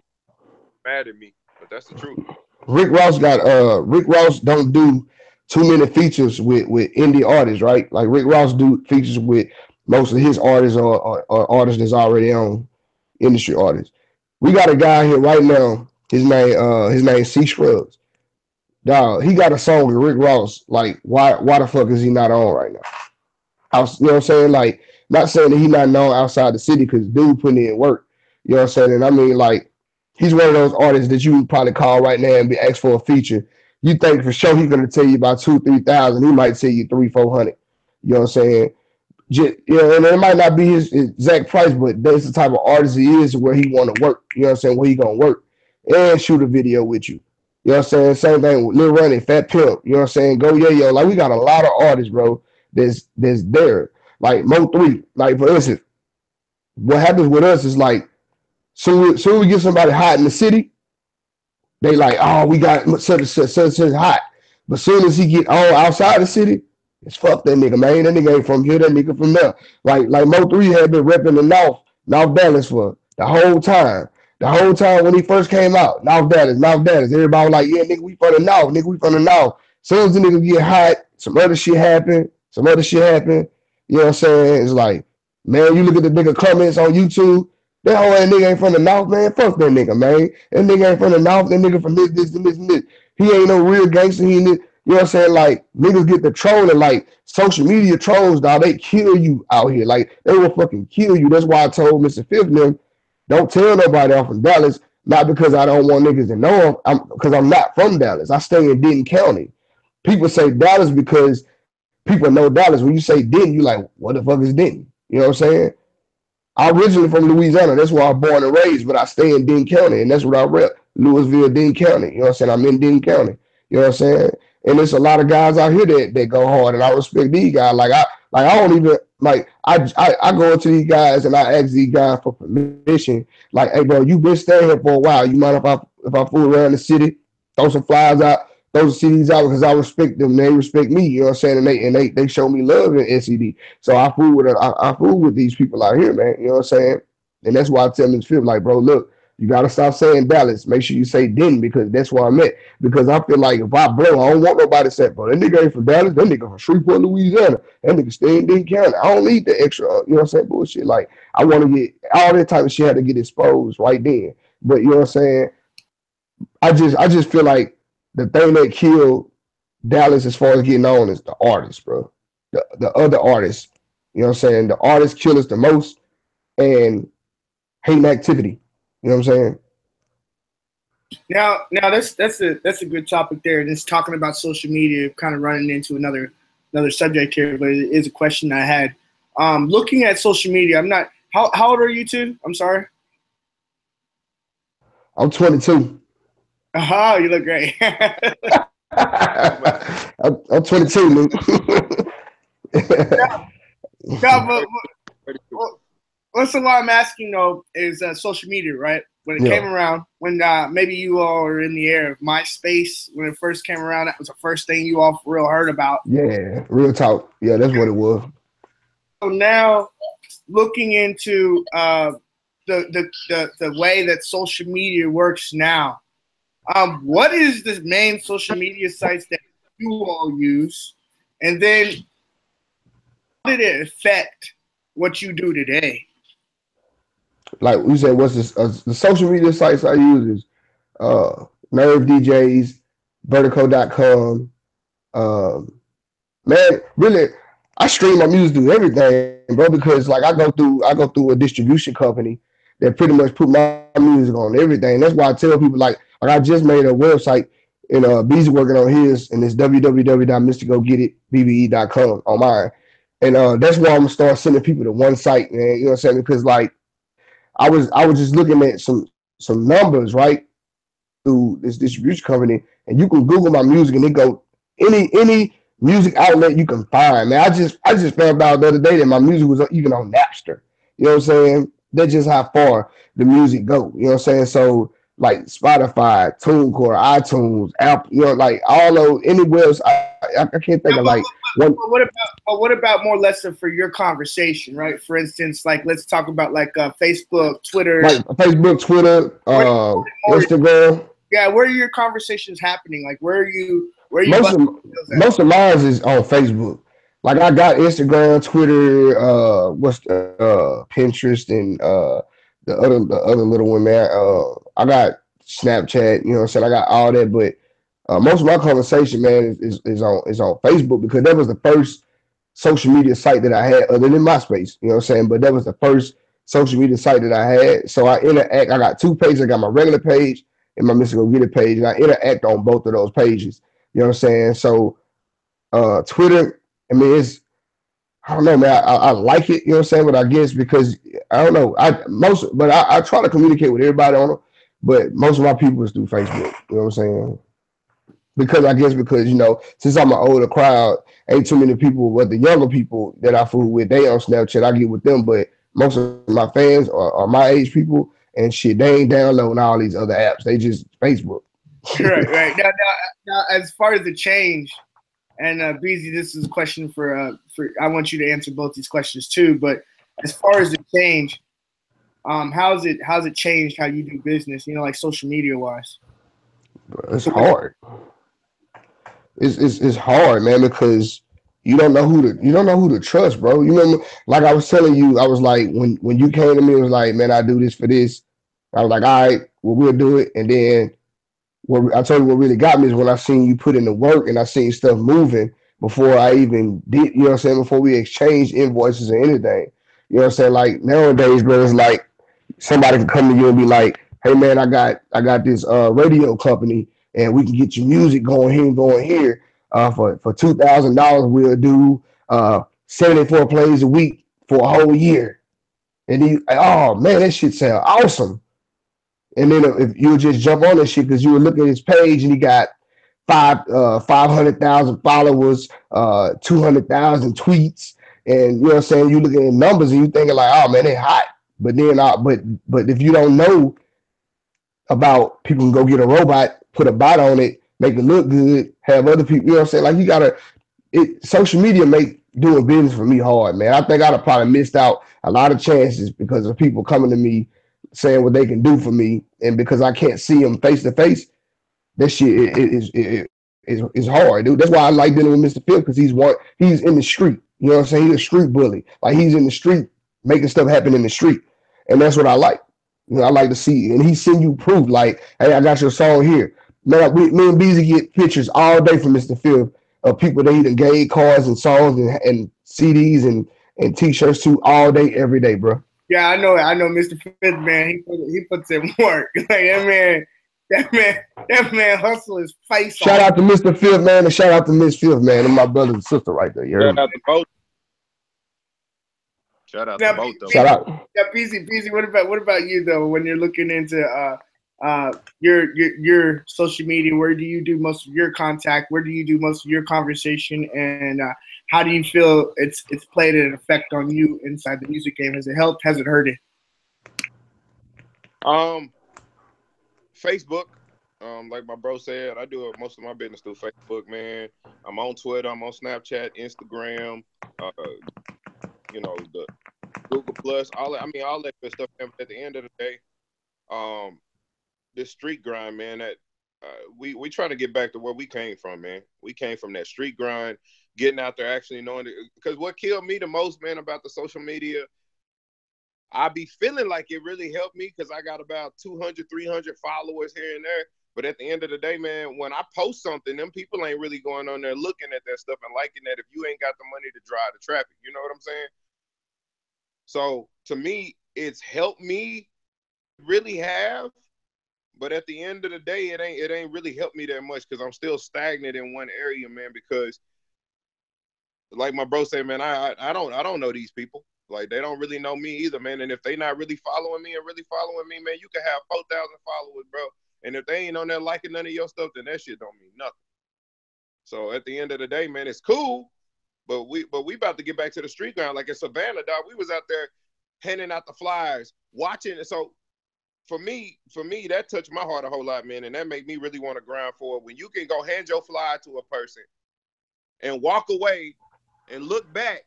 mad at me, but that's the truth. Rick Ross don't do too many features with indie artists, right? Like Rick Ross do features with most of his artists or artists that's already on industry artists. We got a guy here right now. His name C Scrubs. Dog, he got a song with Rick Ross. Like, why the fuck is he not on right now? You know what I'm saying? Like, not saying that he not known outside the city because dude putting in work. You know what I'm saying? And I mean, like, he's one of those artists that you would probably call right now and be asked for a feature. You think for sure he's gonna tell you about 2,000-3,000. He might tell you 300-400. You know what I'm saying? Just, you know, and it might not be his exact price, but that's the type of artist he is where he want to work. You know what I'm saying? Where he gonna work and shoot a video with you. You know what I'm saying? Same thing with Lil Ronnie, Fat Pimp. You know what I'm saying? Go Yo. Like, we got a lot of artists, bro, that's there. Like Mo3. Like, for instance, what happens with us is like, soon we get somebody hot in the city, they like, oh, we got such and such hot. But soon as he get all outside the city, it's fuck that nigga, man. That nigga ain't from here, that nigga from there. Like Mo3 had been repping the North Dallas for the whole time. The whole time when he first came out, North Dallas. Everybody was like, yeah, nigga, we from the North, nigga, we from the North. Soon as the nigga get hot, some other shit happen. You know what I'm saying? It's like, man, you look at the nigga comments on YouTube, that whole ass nigga ain't from the North, man. Fuck that nigga, man. That nigga ain't from the North. That nigga from this, and this. He ain't no real gangster. He ain't, you know what I'm saying? Like, niggas get the trolling, like, social media trolls, dog. They kill you out here. Like, they will fucking kill you. That's why I told Mr. Fifth them, don't tell nobody I'm from Dallas. Not because I don't want niggas to know because I'm not from Dallas. I stay in Denton County. People say Dallas because people know Dallas. When you say Denton, you like, what the fuck is Denton? You know what I'm saying? I'm originally from Louisiana. That's where I was born and raised, but I stay in Denton County, and that's what I rep. Louisville, Denton County. You know what I'm saying? I'm in Denton County. You know what I'm saying? And there's a lot of guys out here that go hard, and I respect these guys. I don't even like I go into these guys and I ask these guys for permission. Like, hey bro, you been staying here for a while. You mind if I fool around the city, throw some flies out, throw some CDs out because I respect them. They respect me. You know what I'm saying? And they show me love in SED. So I fool with these people out here, man. You know what I'm saying? And that's why I tell them to feel like, bro, look, you gotta stop saying Dallas. Make sure you say Denton because that's where I'm at. Because I feel like if I blow, I don't want nobody to say, bro, that nigga ain't from Dallas. That nigga from Shreveport, Louisiana. That nigga stay in Denton County. I don't need the extra, you know what I'm saying, bullshit. Like, I want to get all that type of shit had to get exposed right then. But you know what I'm saying? I just feel like the thing that killed Dallas as far as getting on is the artists, bro. The other artists. You know what I'm saying? The artists kill us the most and hating activity. You know what I'm saying? Now that's a good topic there. Just talking about social media, kind of running into another subject here, but it is a question I had. Looking at social media, I'm not. How old are you two? I'm sorry. I'm 22. Oh, you look great. I'm 22, Luke. What's the why I'm asking though is social media, right? When it came around, when maybe you all are in the air of MySpace, when it first came around, that was the first thing you all real heard about. Yeah, real talk. Yeah, that's what it was. So now, looking into the way that social media works now, what is the main social media sites that you all use, and then how did it affect what you do today? Like we said, what's this? The social media sites I use is Nerve DJs, Vertico.com. Man, really, I stream my music through everything, bro, because like I go through a distribution company that pretty much put my music on everything. That's why I tell people like I just made a website and B's working on his, and it's www.mrgogetitbbe.com on mine. And that's why I'm gonna start sending people to one site, man. You know what I'm saying? Because like I was just looking at some numbers, right, through this distribution company, and you can Google my music and it go any music outlet you can find. Man, I just found out the other day that my music was even on Napster. You know what I'm saying? That's just how far the music go. You know what I'm saying? So like Spotify, TuneCore, iTunes, Apple, you know, like all those anywhere else. I can't think of like one. What about more or less for your conversation, right? For instance, like let's talk about like Facebook, Twitter, Instagram. Yeah, where are your conversations happening? Like where are you? Most of mine is on Facebook. Like I got Instagram, Twitter, Pinterest, and the other little one, man. I got Snapchat. You know what I'm saying? I got all that, but most of my conversation, man, is on Facebook because that was the first social media site that I had other than MySpace. You know what I'm saying? But that was the first social media site that I had. So I interact. I got 2 pages. I got my regular page and my Mr. Go Get It page, and I interact on both of those pages. You know what I'm saying? So Twitter, I mean, I don't know, man. I like it, you know what I'm saying? But I guess because I don't know, I try to communicate with everybody on it, but most of my people is through Facebook. You know what I'm saying? Because you know, since I'm an older crowd, ain't too many people, but the younger people that I fool with, they on Snapchat. I get with them, but most of my fans are my age people, and shit, they ain't downloading all these other apps. They just Facebook. Right. Now, as far as the change, and Beezy, this is a question for I want you to answer both these questions too. But as far as the change, how's it changed how you do business? You know, like social media wise. It's hard. It's hard, man, because you don't know who to trust, bro. You know, like I was telling you, I was like, when you came to me, it was like, man, I do this for this. I was like, all right, well, we'll do it. And then what I told you, what really got me is when I seen you put in the work and I seen stuff moving before I even did, you know what I'm saying, before we exchanged invoices or anything. You know what I'm saying? Like nowadays, bro, it's like somebody can come to you and be like, hey man, I got this radio company and we can get your music going here and going here. For $2,000 we'll do 74 plays a week for a whole year. And oh man, that shit sound awesome. And then if you just jump on this shit because you were looking at his page and he got 500,000 followers, 200,000 tweets, and you know what I'm saying, you looking at numbers and you thinking like, oh man, they hot. But then, but if you don't know about people can go get a robot, put a bot on it, make it look good, have other people, you know what I'm saying? Like you gotta, social media make doing business for me hard, man. I think I'd have probably missed out a lot of chances because of people coming to me saying what they can do for me, and because I can't see them face to face, that shit is hard, dude. That's why I like dealing with Mr. Phil because he's in the street. You know what I'm saying? He's a street bully. Like he's in the street making stuff happen in the street, and that's what I like. You know, I like to see, and he send you proof. Like, hey, I got your song here. Man, me and Beezy get pictures all day from Mr. Phil of people that he done gave cards and songs and CDs and T-shirts to all day, every day, bro. Yeah, I know, Mr. Fifth, man. He puts in work. Like that man hustle his face off. Shout out to Mr. Fifth, man, and shout out to Miss Fifth, man, and my brother and sister right there. You heard me? Shout out to both of them. Shout out. Yeah, Beezy. What about you though? When you're looking into your social media, where do you do most of your contact? Where do you do most of your conversation? And how do you feel it's played an effect on you inside the music game? Has it helped? Has it hurt it? Facebook. Like my bro said, I do most of my business through Facebook, man. I'm on Twitter. I'm on Snapchat, Instagram. You know, the Google Plus, all that good stuff. At the end of the day, this street grind, man, that we try to get back to where we came from, man. We came from that street grind, getting out there, actually knowing it. Because what killed me the most, man, about the social media, I be feeling like it really helped me because I got about 200, 300 followers here and there. But at the end of the day, man, when I post something, them people ain't really going on there looking at that stuff and liking that if you ain't got the money to drive the traffic. You know what I'm saying? So to me, it's helped me really have, but at the end of the day, it ain't really helped me that much because I'm still stagnant in one area, man. Because like my bro said, man, I don't know these people. Like they don't really know me either, man. And if they not really following me, man, you can have 4,000 followers, bro. And if they ain't on there liking none of your stuff, then that shit don't mean nothing. So at the end of the day, man, it's cool. But we about to get back to the street ground. Like in Savannah, dog, we was out there handing out the flyers, watching. So for me, that touched my heart a whole lot, man. And that made me really want to grind for it. When you can go hand your flyer to a person and walk away and look back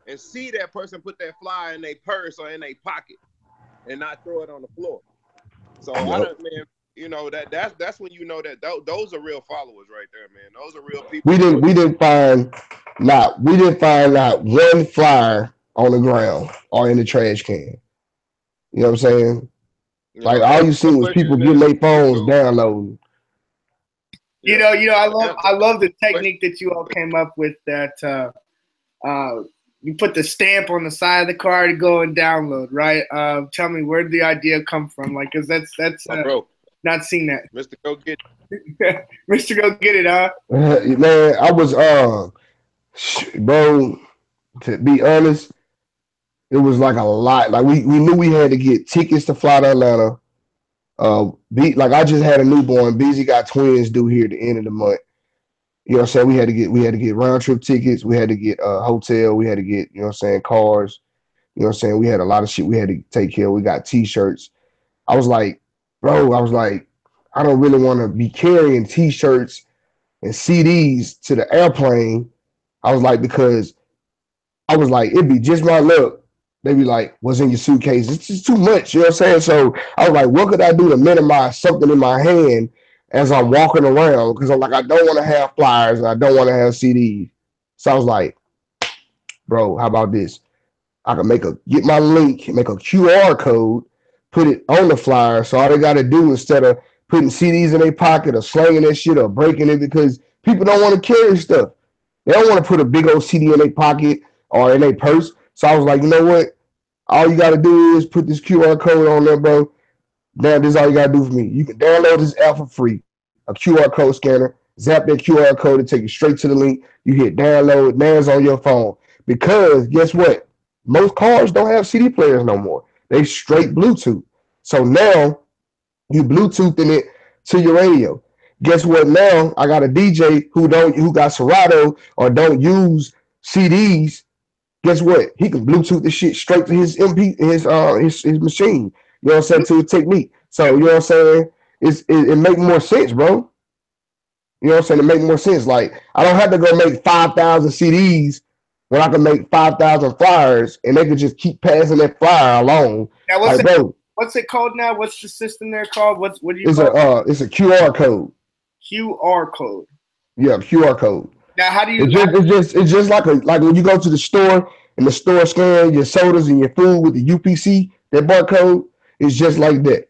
and see that person put that flyer in their purse or in their pocket and not throw it on the floor. So man, you know, that's when you know that those are real followers right there, man. Those are real people. We didn't find not one flyer on the ground or in the trash can. You know what I'm saying? Like all you see was people getting their phones downloading. You know, I love the technique that you all came up with that you put the stamp on the side of the car to go and download, right? Tell me, where did the idea come from? Like, cause that's bro, not seen that. Mr. Go Get Mr. Go Get It, huh? Man, I was bro. To be honest, it was like a lot. Like we knew we had to get tickets to fly to Atlanta. Like I just had a newborn. BZ got twins due here at the end of the month. You know what I'm saying? We had to get round trip tickets. We had to get a hotel. We had to get, you know what I'm saying, cars. You know what I'm saying? We had a lot of shit we had to take care of. We got t-shirts. I was like, bro, I don't really want to be carrying t-shirts and CDs to the airplane. I was like, because I was like, it'd be just my luck. They be like, what's in your suitcase? It's just too much, you know what I'm saying? So I was like, what could I do to minimize something in my hand as I'm walking around? Because I'm like, I don't want to have flyers and I don't want to have CDs. So I was like, bro, how about this? I can get my link, make a QR code, put it on the flyer. So all they got to do instead of putting CDs in their pocket or slanging that shit or breaking it, because people don't want to carry stuff. They don't want to put a big old CD in their pocket or in their purse. So I was like, you know what? All you got to do is put this QR code on there, bro. Now, this is all you got to do for me. You can download this app for free, a QR code scanner. Zap that QR code and take you straight to the link. You hit download. Now it's on your phone. Because guess what? Most cars don't have CD players no more. They straight Bluetooth. So now you Bluetoothing it to your radio. Guess what? Now I got a DJ who got Serato or don't use CDs. Guess what? He can Bluetooth the shit straight to his his machine. You know what I'm saying? To his technique. So you know what I'm saying? It make more sense, bro. You know what I'm saying? It make more sense. Like I don't have to go make 5,000 CDs when I can make 5,000 flyers, and they could just keep passing that flyer along. Now, like, bro, what's it called now? What's the system there called? What do you call it? It's a QR code. QR code. Yeah, QR code. Now, how do you? It's just like when you go to the store and the store scan your sodas and your food with the UPC, that barcode is just like that.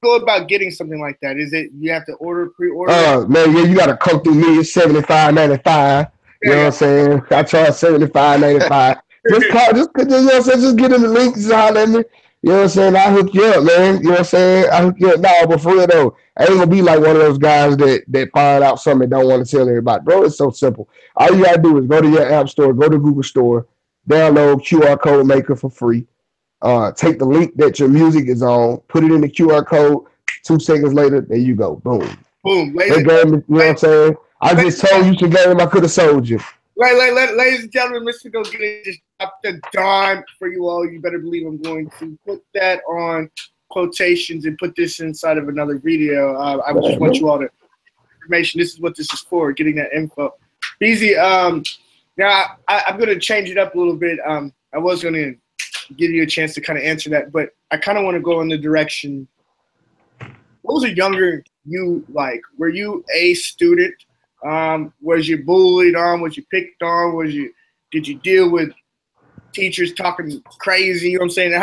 Go about getting something like that? Is it you have to pre-order? Man, yeah, you gotta come through me. It's $75.95. You know what I'm saying? I charge $75.95. Just call, just you know what I'm saying? Just get in the link, just holler at me. You know what I'm saying? I hook you up, man. You know what I'm saying? I hook you up. No, but for real though, I ain't gonna be like one of those guys that find out something and don't want to tell everybody. Bro, it's so simple. All you gotta do is go to your app store, go to Google Store, download QR code maker for free. Take the link that your music is on, put it in the QR code. 2 seconds later, there you go. Boom. Boom. That game, you know what I'm saying? I just told you some game I could have sold you. Ladies and gentlemen, Mr. Go Get It just dropped a dime for you all. You better believe I'm going to put that on quotations and put this inside of another video. I just want you all to information. This is what this is for, getting that info. BZ, now I'm going to change it up a little bit. I was going to give you a chance to kind of answer that, but I kind of want to go in the direction. What was a younger you like? Were you a student? Was you bullied on? Was you picked on? Did you deal with teachers talking crazy? You know what I'm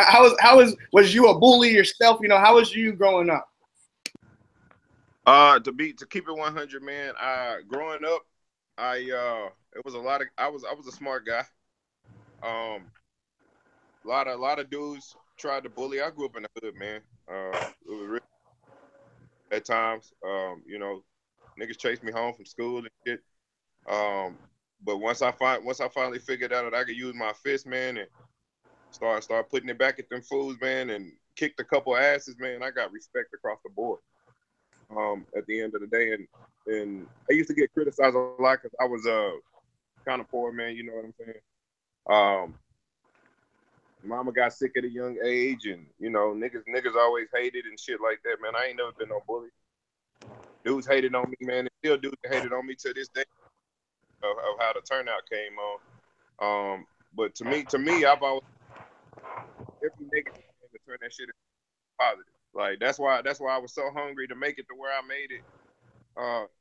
saying? Was you a bully yourself? You know, how was you growing up? To keep it 100, man. Growing up, it was a lot of. I was a smart guy. A lot of dudes tried to bully. I grew up in the hood, man. It was really, at times, you know, niggas chased me home from school and shit. But once I finally figured out that I could use my fist, man, and start putting it back at them fools, man, and kicked a couple asses, man, I got respect across the board. At the end of the day, and I used to get criticized a lot because I was kind of poor, man. You know what I'm saying? Mama got sick at a young age, and you know, niggas always hated and shit like that, man. I ain't never been no bully. Dudes hated on me, man, and still dudes hated on me to this day of how the turnout came on. But to me, I've always every negative thing to turn that shit into positive. Like that's why I was so hungry to make it to where I made it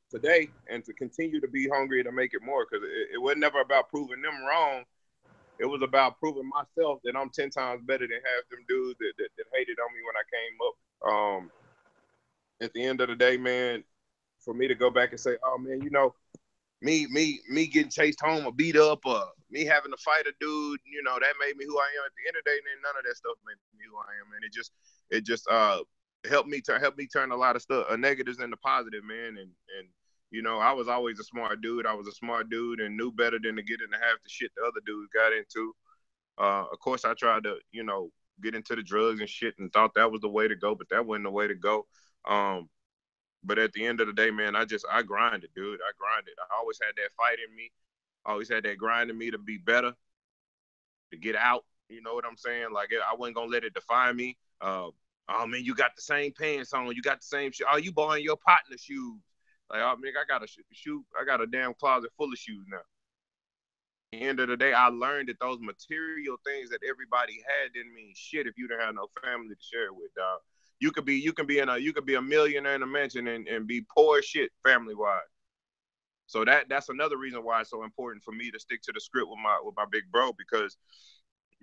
today, and to continue to be hungry to make it more, because it was never about proving them wrong. It was about proving myself that I'm 10 times better than half them dudes that hated on me when I came up. At the end of the day, man, for me to go back and say, oh man, you know, me getting chased home or beat up or me having to fight a dude, that made me who I am. At the end of the day, then none of that stuff made me who I am, man. It just helped me turn a lot of stuff negatives into positive, man. And I was always a smart dude. I was a smart dude and knew better than to get into half the shit the other dudes got into. Of course, I tried to, get into the drugs and shit and thought that was the way to go, but that wasn't the way to go. But at the end of the day, man, I grinded, dude. I grinded. I always had that fight in me. I always had that grind in me to be better, to get out. You know what I'm saying? Like, I wasn't going to let it define me. Oh, man, you got the same pants on. You got the same shit. Oh, you buying your partner shoes. Like, oh, man, I got a shoe. I got a damn closet full of shoes now. At the end of the day, I learned that those material things that everybody had didn't mean shit if you didn't have no family to share it with, dog. You could be a millionaire in a mansion and be poor as shit family wise. So that's another reason why it's so important for me to stick to the script with my big bro, because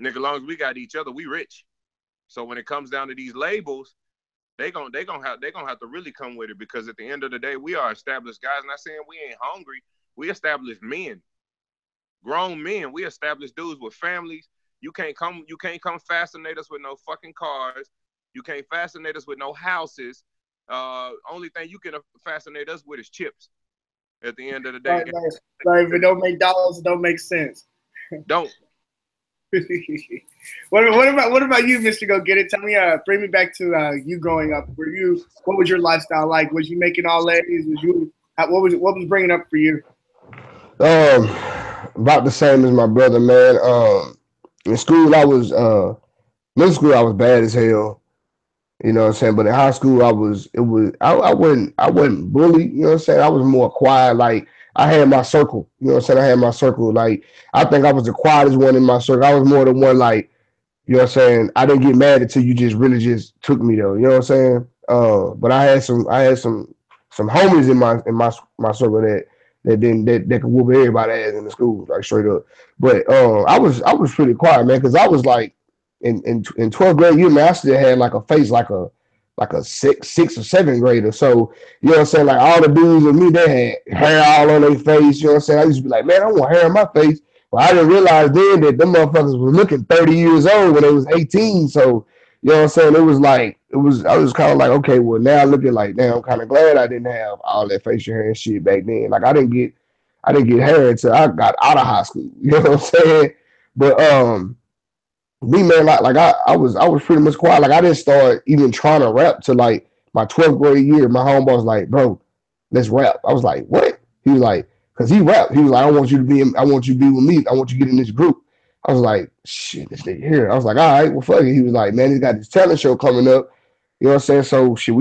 nigga, as long as we got each other, we rich. So when it comes down to these labels, they gonna have to really come with it, because at the end of the day, we are established guys. Not saying we ain't hungry. We established men, grown men. We established dudes with families. You can't come fascinate us with no fucking cars. You can't fascinate us with no houses. Only thing you can fascinate us with is chips. At the end of the day, right, if it don't make dollars, it don't make sense. Don't. What about you, Mr. Go Get It? Tell me, bring me back to you growing up. What was your lifestyle like? Was you making all A's? What was bringing up for you? About the same as my brother, man. In school, middle school, I was bad as hell. You know what I'm saying? But in high school, I wasn't bullied, you know what I'm saying? I was more quiet. Like, I had my circle, you know what I'm saying? I had my circle. Like, I think I was the quietest one in my circle. I was more the one, like, you know what I'm saying? I didn't get mad until you just really just took me though, you know what I'm saying? But I had some homies in my circle that could whoop everybody's ass in the school, like straight up. But I was pretty quiet, man, because I was like, in 12th grade year, man, I still had like a face like a sixth or seventh grader. So, you know what I'm saying? Like, all the dudes with me, they had hair all on their face. You know what I'm saying? I used to be like, man, I want hair on my face. Well, I didn't realize then that them motherfuckers was looking 30 years old when they was 18. So, you know what I'm saying? I was kind of like, okay, well, now looking like, damn, I'm kind of glad I didn't have all that facial hair and shit back then. Like, I didn't get hair until I got out of high school. You know what I'm saying? But me, man, like I was pretty much quiet. Like, I didn't start even trying to rap till like my 12th grade year. My homeboy was like, bro, let's rap. I was like, what? He was like, cause he rapped. He was like, I want you to be with me. I want you to get in this group. I was like, shit, this nigga here. I was like, all right, well, fuck it. He was like, man, he's got this talent show coming up. You know what I'm saying? So shit,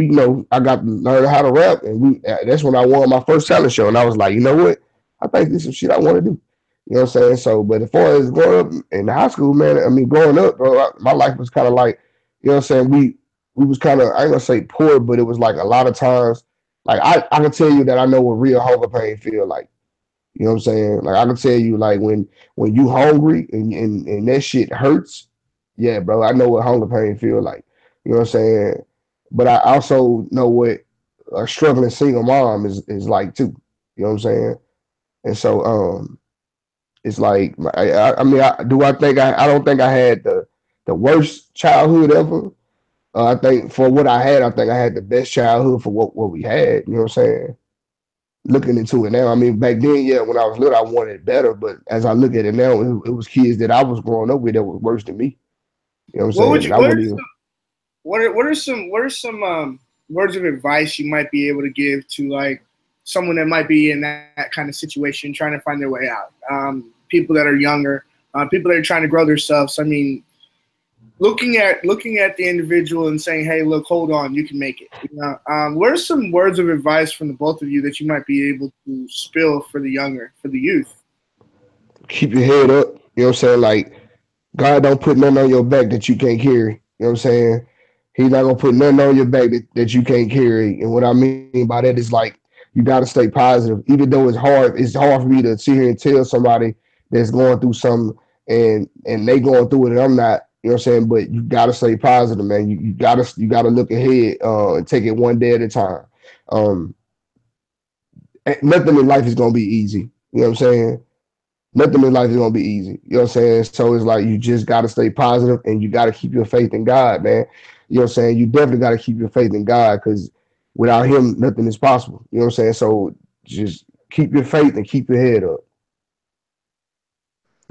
I got to learn how to rap, and that's when I won my first talent show. And I was like, you know what? I think this is some shit I want to do. You know what I'm saying? So, but as far as growing up in high school, man, I mean, growing up, bro, my life was kind of like, you know what I'm saying? We was kind of, I ain't gonna say poor, but it was like a lot of times, like I can tell you that I know what real hunger pain feel like. You know what I'm saying? Like, I can tell you, like, when you hungry and that shit hurts, yeah, bro, I know what hunger pain feel like. You know what I'm saying? But I also know what a struggling single mom is like too. You know what I'm saying? And so, it's like, I mean, I don't think I had the worst childhood ever. I think for what I had, I think I had the best childhood for what we had. You know what I'm saying? Looking into it now, I mean, back then, yeah, when I was little, I wanted it better. But as I look at it now, it was kids that I was growing up with that was worse than me. You know what I'm saying? What are some words of advice you might be able to give to, like, someone that might be in that kind of situation, trying to find their way out? People that are younger, people that are trying to grow themselves. I mean, looking at the individual and saying, hey, look, hold on, you can make it. You know? What are some words of advice from the both of you that you might be able to spill for the youth? Keep your head up. You know what I'm saying? Like, God don't put nothing on your back that you can't carry. You know what I'm saying? He's not gonna put nothing on your back that you can't carry. And what I mean by that is, like, you gotta stay positive. Even though it's hard for me to sit here and tell somebody that's going through something and they going through it and I'm not, you know what I'm saying? But you gotta stay positive, man. You gotta look ahead and take it one day at a time. nothing in life is gonna be easy. You know what I'm saying? Nothing in life is gonna be easy. You know what I'm saying? So it's like you just gotta stay positive and you gotta keep your faith in God, man. You know what I'm saying? You definitely gotta keep your faith in God because without him, nothing is possible. You know what I'm saying? So just keep your faith and keep your head up.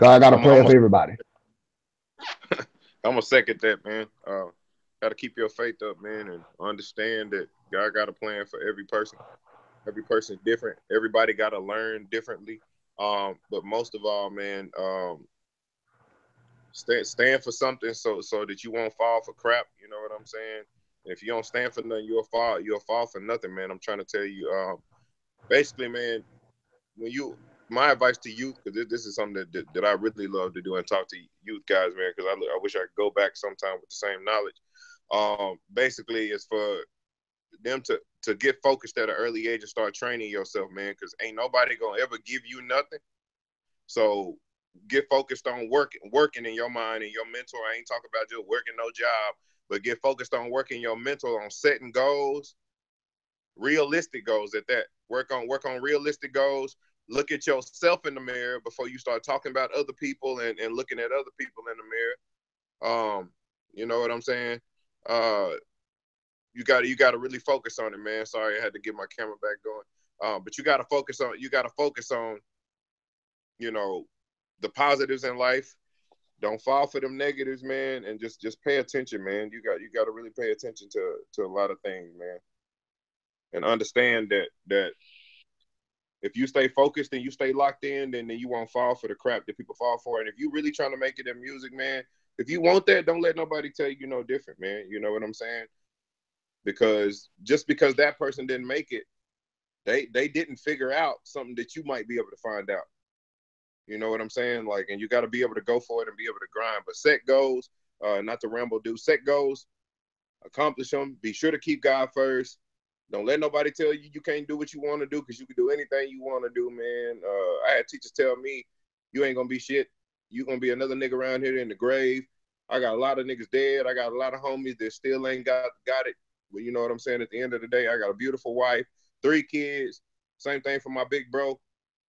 God got a I'm I'm plan a, for everybody. I'm a second that, man. Got to keep your faith up, man, and understand that God got a plan for every person. Every person's different. Everybody got to learn differently. But most of all, man, stand for something so that you won't fall for crap. You know what I'm saying? And if you don't stand for nothing, you'll fall for nothing, man. I'm trying to tell you. Basically, man, when you my advice to youth, because this is something that I really love to do and talk to youth guys, man, because I wish I could go back sometime with the same knowledge. Basically, it's for them to get focused at an early age and start training yourself, man, because ain't nobody gonna ever give you nothing. So get focused on working in your mind and your mental. I ain't talking about just working no job, but get focused on working your mental on setting goals, realistic goals at that. Work on realistic goals. Look at yourself in the mirror before you start talking about other people and looking at other people in the mirror. You know what I'm saying? You got to really focus on it, man. Sorry, I had to get my camera back going. But you got to focus on, you know, the positives in life. Don't fall for them negatives, man, and just pay attention, man. You got to really pay attention to a lot of things, man, and understand that if you stay focused and you stay locked in, then you won't fall for the crap that people fall for. And if you really trying to make it in music, man, if you want that, don't let nobody tell you no different, man. You know what I'm saying? Because just because that person didn't make it, they didn't figure out something that you might be able to find out. You know what I'm saying? Like, and you got to be able to go for it and be able to grind. But set goals, not to ramble, set goals, accomplish them. Be sure to keep God first. Don't let nobody tell you you can't do what you want to do, because you can do anything you want to do, man. I had teachers tell me, you ain't going to be shit. You going to be another nigga around here in the grave. I got a lot of niggas dead. I got a lot of homies that still ain't got it. But you know what I'm saying? At the end of the day, I got a beautiful wife, 3 kids. Same thing for my big bro.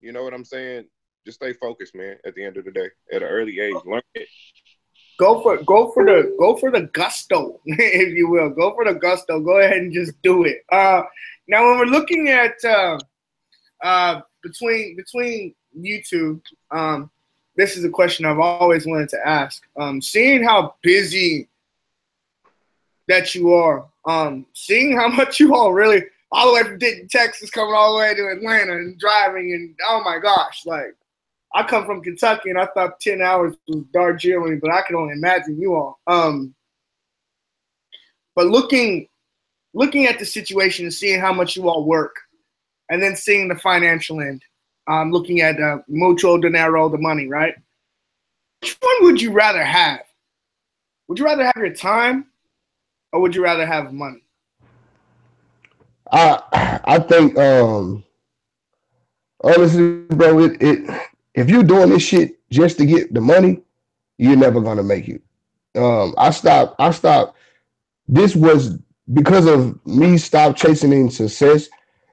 You know what I'm saying? Just stay focused, man. At the end of the day, at an early age, learn it. Go for the gusto, if you will. Go for the gusto. Go ahead and just do it. Now, when we're looking at between you two, this is a question I've always wanted to ask. Seeing how busy that you are, seeing how much you all really, all the way from Denton, Texas, coming all the way to Atlanta and driving, and oh my gosh, like, I come from Kentucky, and I thought 10 hours was Darjeeling, but I can only imagine you all. But looking at the situation and seeing how much you all work, and then seeing the financial end, looking at mucho dinero, the money, right? Which one would you rather have? Would you rather have your time, or would you rather have money? I think honestly, bro, if you're doing this shit just to get the money, you're never gonna make it. I stopped. This was because of me stop chasing in success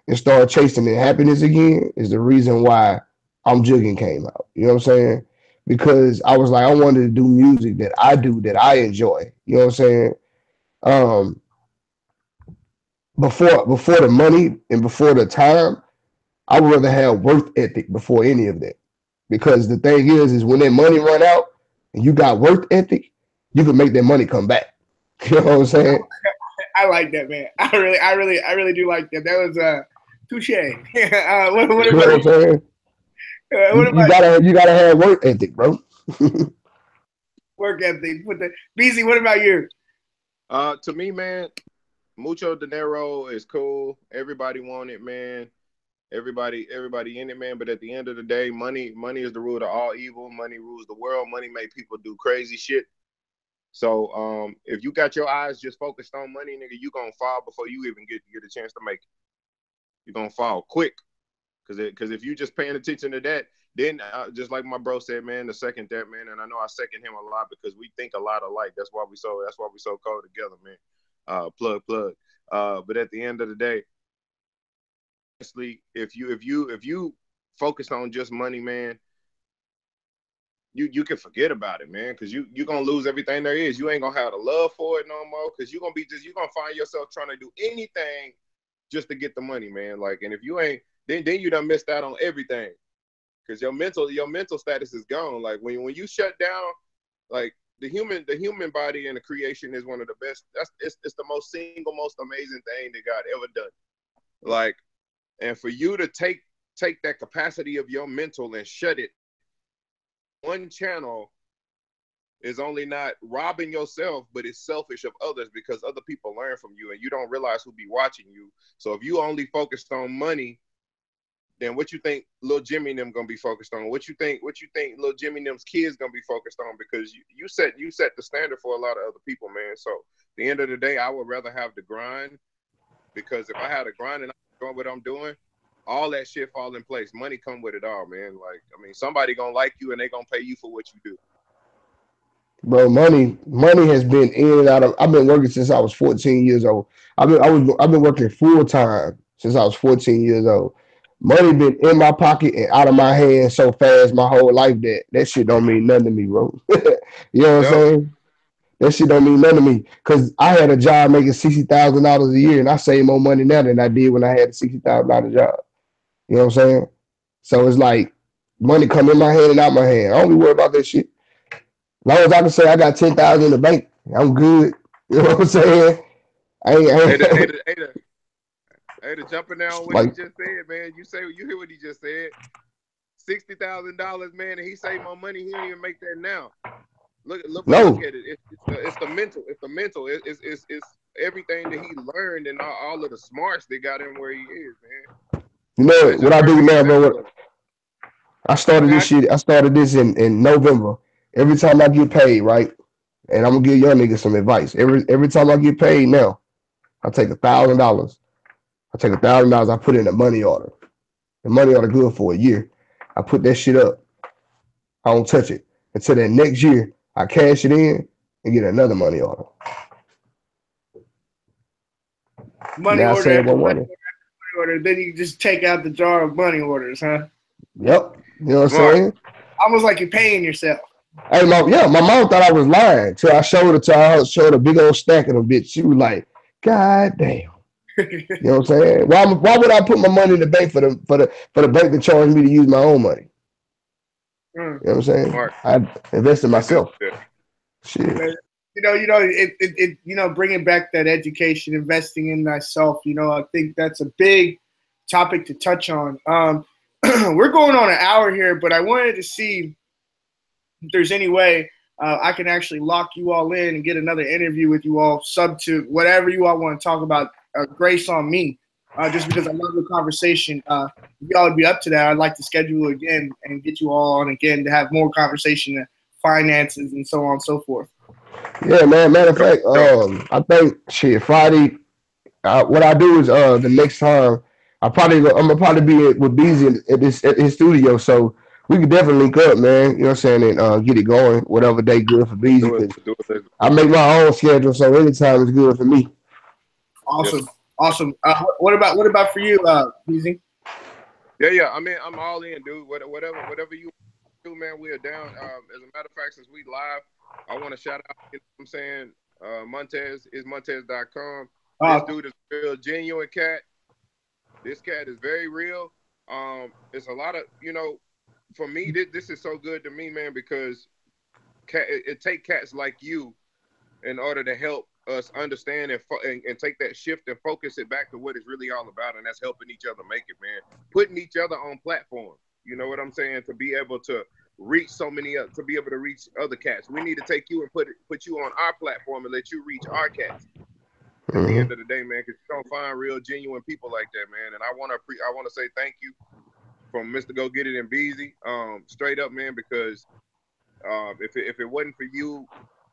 and start chasing in happiness again is the reason why I'm Jugging came out. You know what I'm saying? Because I was like, I wanted to do music that I do that I enjoy. You know what I'm saying? Um, before the money and before the time, I would rather have work ethic before any of that. Because the thing is when that money run out and you got work ethic, you can make that money come back. You know what I'm saying? I like that, man. I really do like that. That was touche. What You know what I'm about saying? what You about gotta have work ethic, bro. work ethic? BZ, what about you? To me, man, mucho dinero is cool. Everybody want it, man. Everybody in it, man. But at the end of the day, money is the root of all evil. Money rules the world. Money make people do crazy shit. So if you got your eyes just focused on money, nigga, you gonna fall before you even get a chance to make it. You're gonna fall quick. Because if you just paying attention to that, then just like my bro said, man, the second that, man, and I know I second him a lot because we think a lot alike. That's why we so cold together, man. Plug. But at the end of the day, honestly, if you focus on just money, man, you can forget about it, man, because you're gonna lose everything there is. You ain't gonna have the love for it no more, because you're gonna find yourself trying to do anything just to get the money, man. Like, and if you ain't, then you done missed out on everything, because your mental status is gone. Like when you shut down, like the human body and the creation is one of the best. It's the most amazing thing that God ever done. Like, and for you to take that capacity of your mental and shut it one channel is only not robbing yourself, but it's selfish of others, because other people learn from you and you don't realize who be watching you. So if you only focused on money, then what you think Lil Jimmy and them gonna be focused on? What you think Lil Jimmy and them's kids gonna be focused on? Because you set the standard for a lot of other people, man. So at the end of the day, I would rather have the grind, because if I had a grind and I'm doing what I'm doing, all that shit fall in place. Money come with it all, man. Like, I mean, somebody gonna like you and they gonna pay you for what you do. Bro, money has been in and out of. I've been working since I was 14 years old. I've been working full time since I was 14 years old. Money been in my pocket and out of my hands so fast my whole life that shit don't mean nothing to me, bro. You know what I'm saying? That shit don't mean nothing to me, because I had a job making $60,000 a year, and I save more money now than I did when I had a $60,000 job. You know what I'm saying? So it's like money come in my hand and out my hand. I don't be worried about that shit. As long as I can say I got 10,000 in the bank, I'm good. You know what I'm saying? Hey, to jumping down on what like, he just said, man. You hear what he just said? $60,000, man, and he saved more money. He don't even make that now. Look at it. It's the mental. It's the mental. It's everything that he learned and all of the smarts that got him where he is, man. You know what I do now, bro? I started this shit. I started this in November. Every time I get paid, right? And I'm gonna give young niggas some advice. Every time I get paid now, I take $1,000. I put in a money order. The money order good for a year. I put that shit up. I don't touch it until that next year. I cash it in and get another money order. Money order. Then you just take out the jar of money orders, huh? Yep. You know what I'm saying? Almost like you're paying yourself. Hey, my mom thought I was lying till I showed a big old stack of them bitch. She was like, God damn. You know what I'm saying? Why would I put my money in the bank for the bank to charge me to use my own money? You know what I'm saying? Mark. I invest in myself. Shit. Bringing back that education, investing in thyself. I think that's a big topic to touch on. We're going on an hour here, but I wanted to see if there's any way I can actually lock you all in and get another interview with you all, sub to whatever you all want to talk about. Grace on me, just because I love the conversation. If y'all would be up to that, I'd like to schedule again and get you all on again to have more conversation, finances, and so on and so forth. Yeah, man. Matter of fact, I think Friday. What I do is the next time I'm gonna probably be with Beezy at his studio, so we could definitely link up, man. You know what I'm saying, and get it going. Whatever day good for Beezy, because I make my own schedule, so anytime is good for me. Awesome. What about for you, Beezy? Yeah. I mean, I'm all in, dude. Whatever you do, man, we are down. As a matter of fact, since we live, I want to shout out. You know what I'm saying, Montez, itsmontez.com. This dude is a real genuine cat. This cat is very real. It's a lot of, for me, this is so good to me, man, because it take cats like you in order to help us understand and take that shift and focus it back to what it's really all about, and that's helping each other make it, man. Putting each other on platforms. You know what I'm saying? To be able to reach to be able to reach other cats. We need to take you and put you on our platform and let you reach our cats. At the end of the day, man, because you don't find real genuine people like that, man. And I want to say thank you from Mr. Go Get It and Beezy, straight up, man, because if it wasn't for you,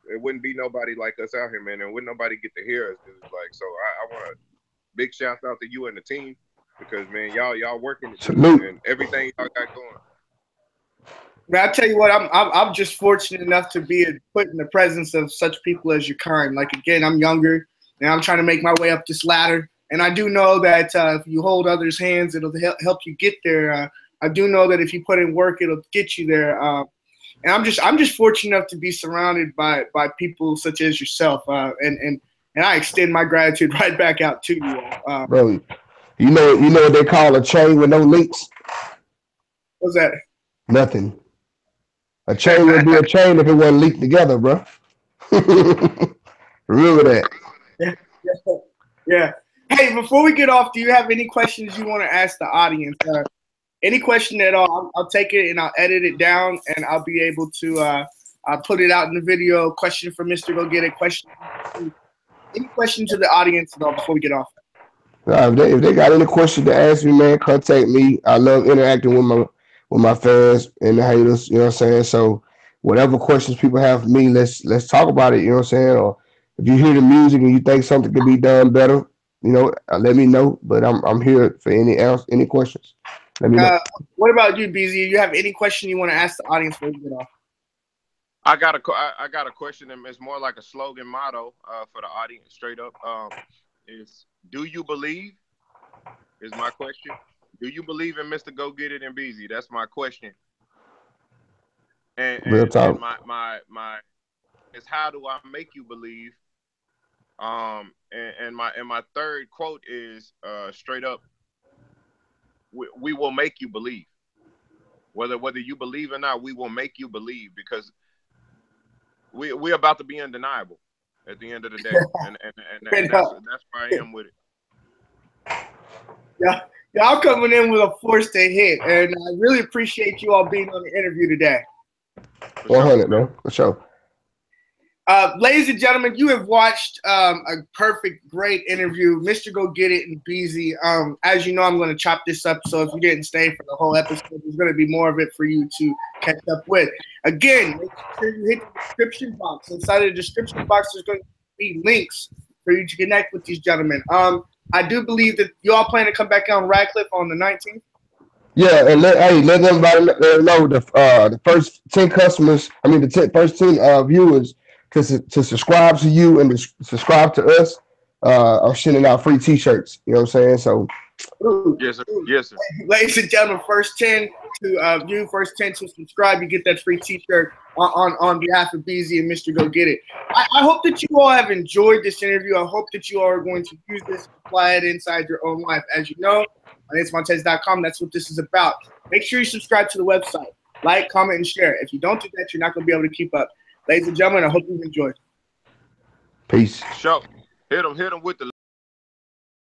it wouldn't be nobody like us out here, man, and wouldn't nobody get to hear us. So I want a big shout out to you and the team, because, man, y'all working it and everything y'all got going. Man, I tell you what, I'm just fortunate enough to be put in the presence of such people as your kind. Like, again, I'm younger and I'm trying to make my way up this ladder, And I do know that if you hold others' hands, it'll help you get there. I do know that if you put in work, it'll get you there. And I'm just fortunate enough to be surrounded by people such as yourself. And I extend my gratitude right back out to you. Bro, you know what they call a chain with no links? What's that? Nothing. A chain would be a chain if it wasn't linked together, bro. Remember that. Yeah. Hey, before we get off, do you have any questions you want to ask the audience? Any question at all? I'll take it and I'll edit it down, and I'll be able to put it out in the video. Question for Mr. Go Get It. Question. Any question to the audience at all before we get off? If they got any question to ask me, man, contact me. I love interacting with my fans and the haters. You know what I'm saying? So whatever questions people have for me, let's talk about it. You know what I'm saying? Or if you hear the music and you think something could be done better, you know, let me know. But I'm here for any questions. Let me know. What about you, BZ? You have any question you want to ask the audience before we get off? I got a question, and it's more like a slogan motto for the audience. Straight up, is do you believe? Is my question. Do you believe in Mr. Go Get It and BZ? That's my question. And my is how do I make you believe? And my third quote is straight up. We will make you believe. Whether you believe or not, we will make you believe, because we're about to be undeniable at the end of the day, and that's where I am with it. Yeah, y'all coming in with a force to hit, and I really appreciate you all being on the interview today. 100, man, for sure. Ladies and gentlemen, you have watched a perfect, great interview, Mr. Go Get It and BZ. As you know, I'm going to chop this up, so if you didn't stay for the whole episode, there's going to be more of it for you to catch up with. Again, make sure you hit the description box. Inside of the description box, there's going to be links for you to connect with these gentlemen. I do believe that you all plan to come back on Radcliffe on the 19th. Yeah, and let everybody know the first 10 customers. I mean, the first 10 viewers to subscribe to you and to subscribe to us. I'm sending out free T-shirts. You know what I'm saying? So, yes, sir. Yes, sir. Ladies and gentlemen, first 10 to view, first 10 to subscribe, you get that free T-shirt on behalf of BZ and Mr. Go Get It. I hope that you all have enjoyed this interview. I hope that you all are going to use this and apply it inside your own life. As you know, on itsmontez.com, that's what this is about. Make sure you subscribe to the website. Like, comment, and share. If you don't do that, you're not going to be able to keep up. Ladies and gentlemen, I hope you've enjoyed. Peace. Show. Hit them with the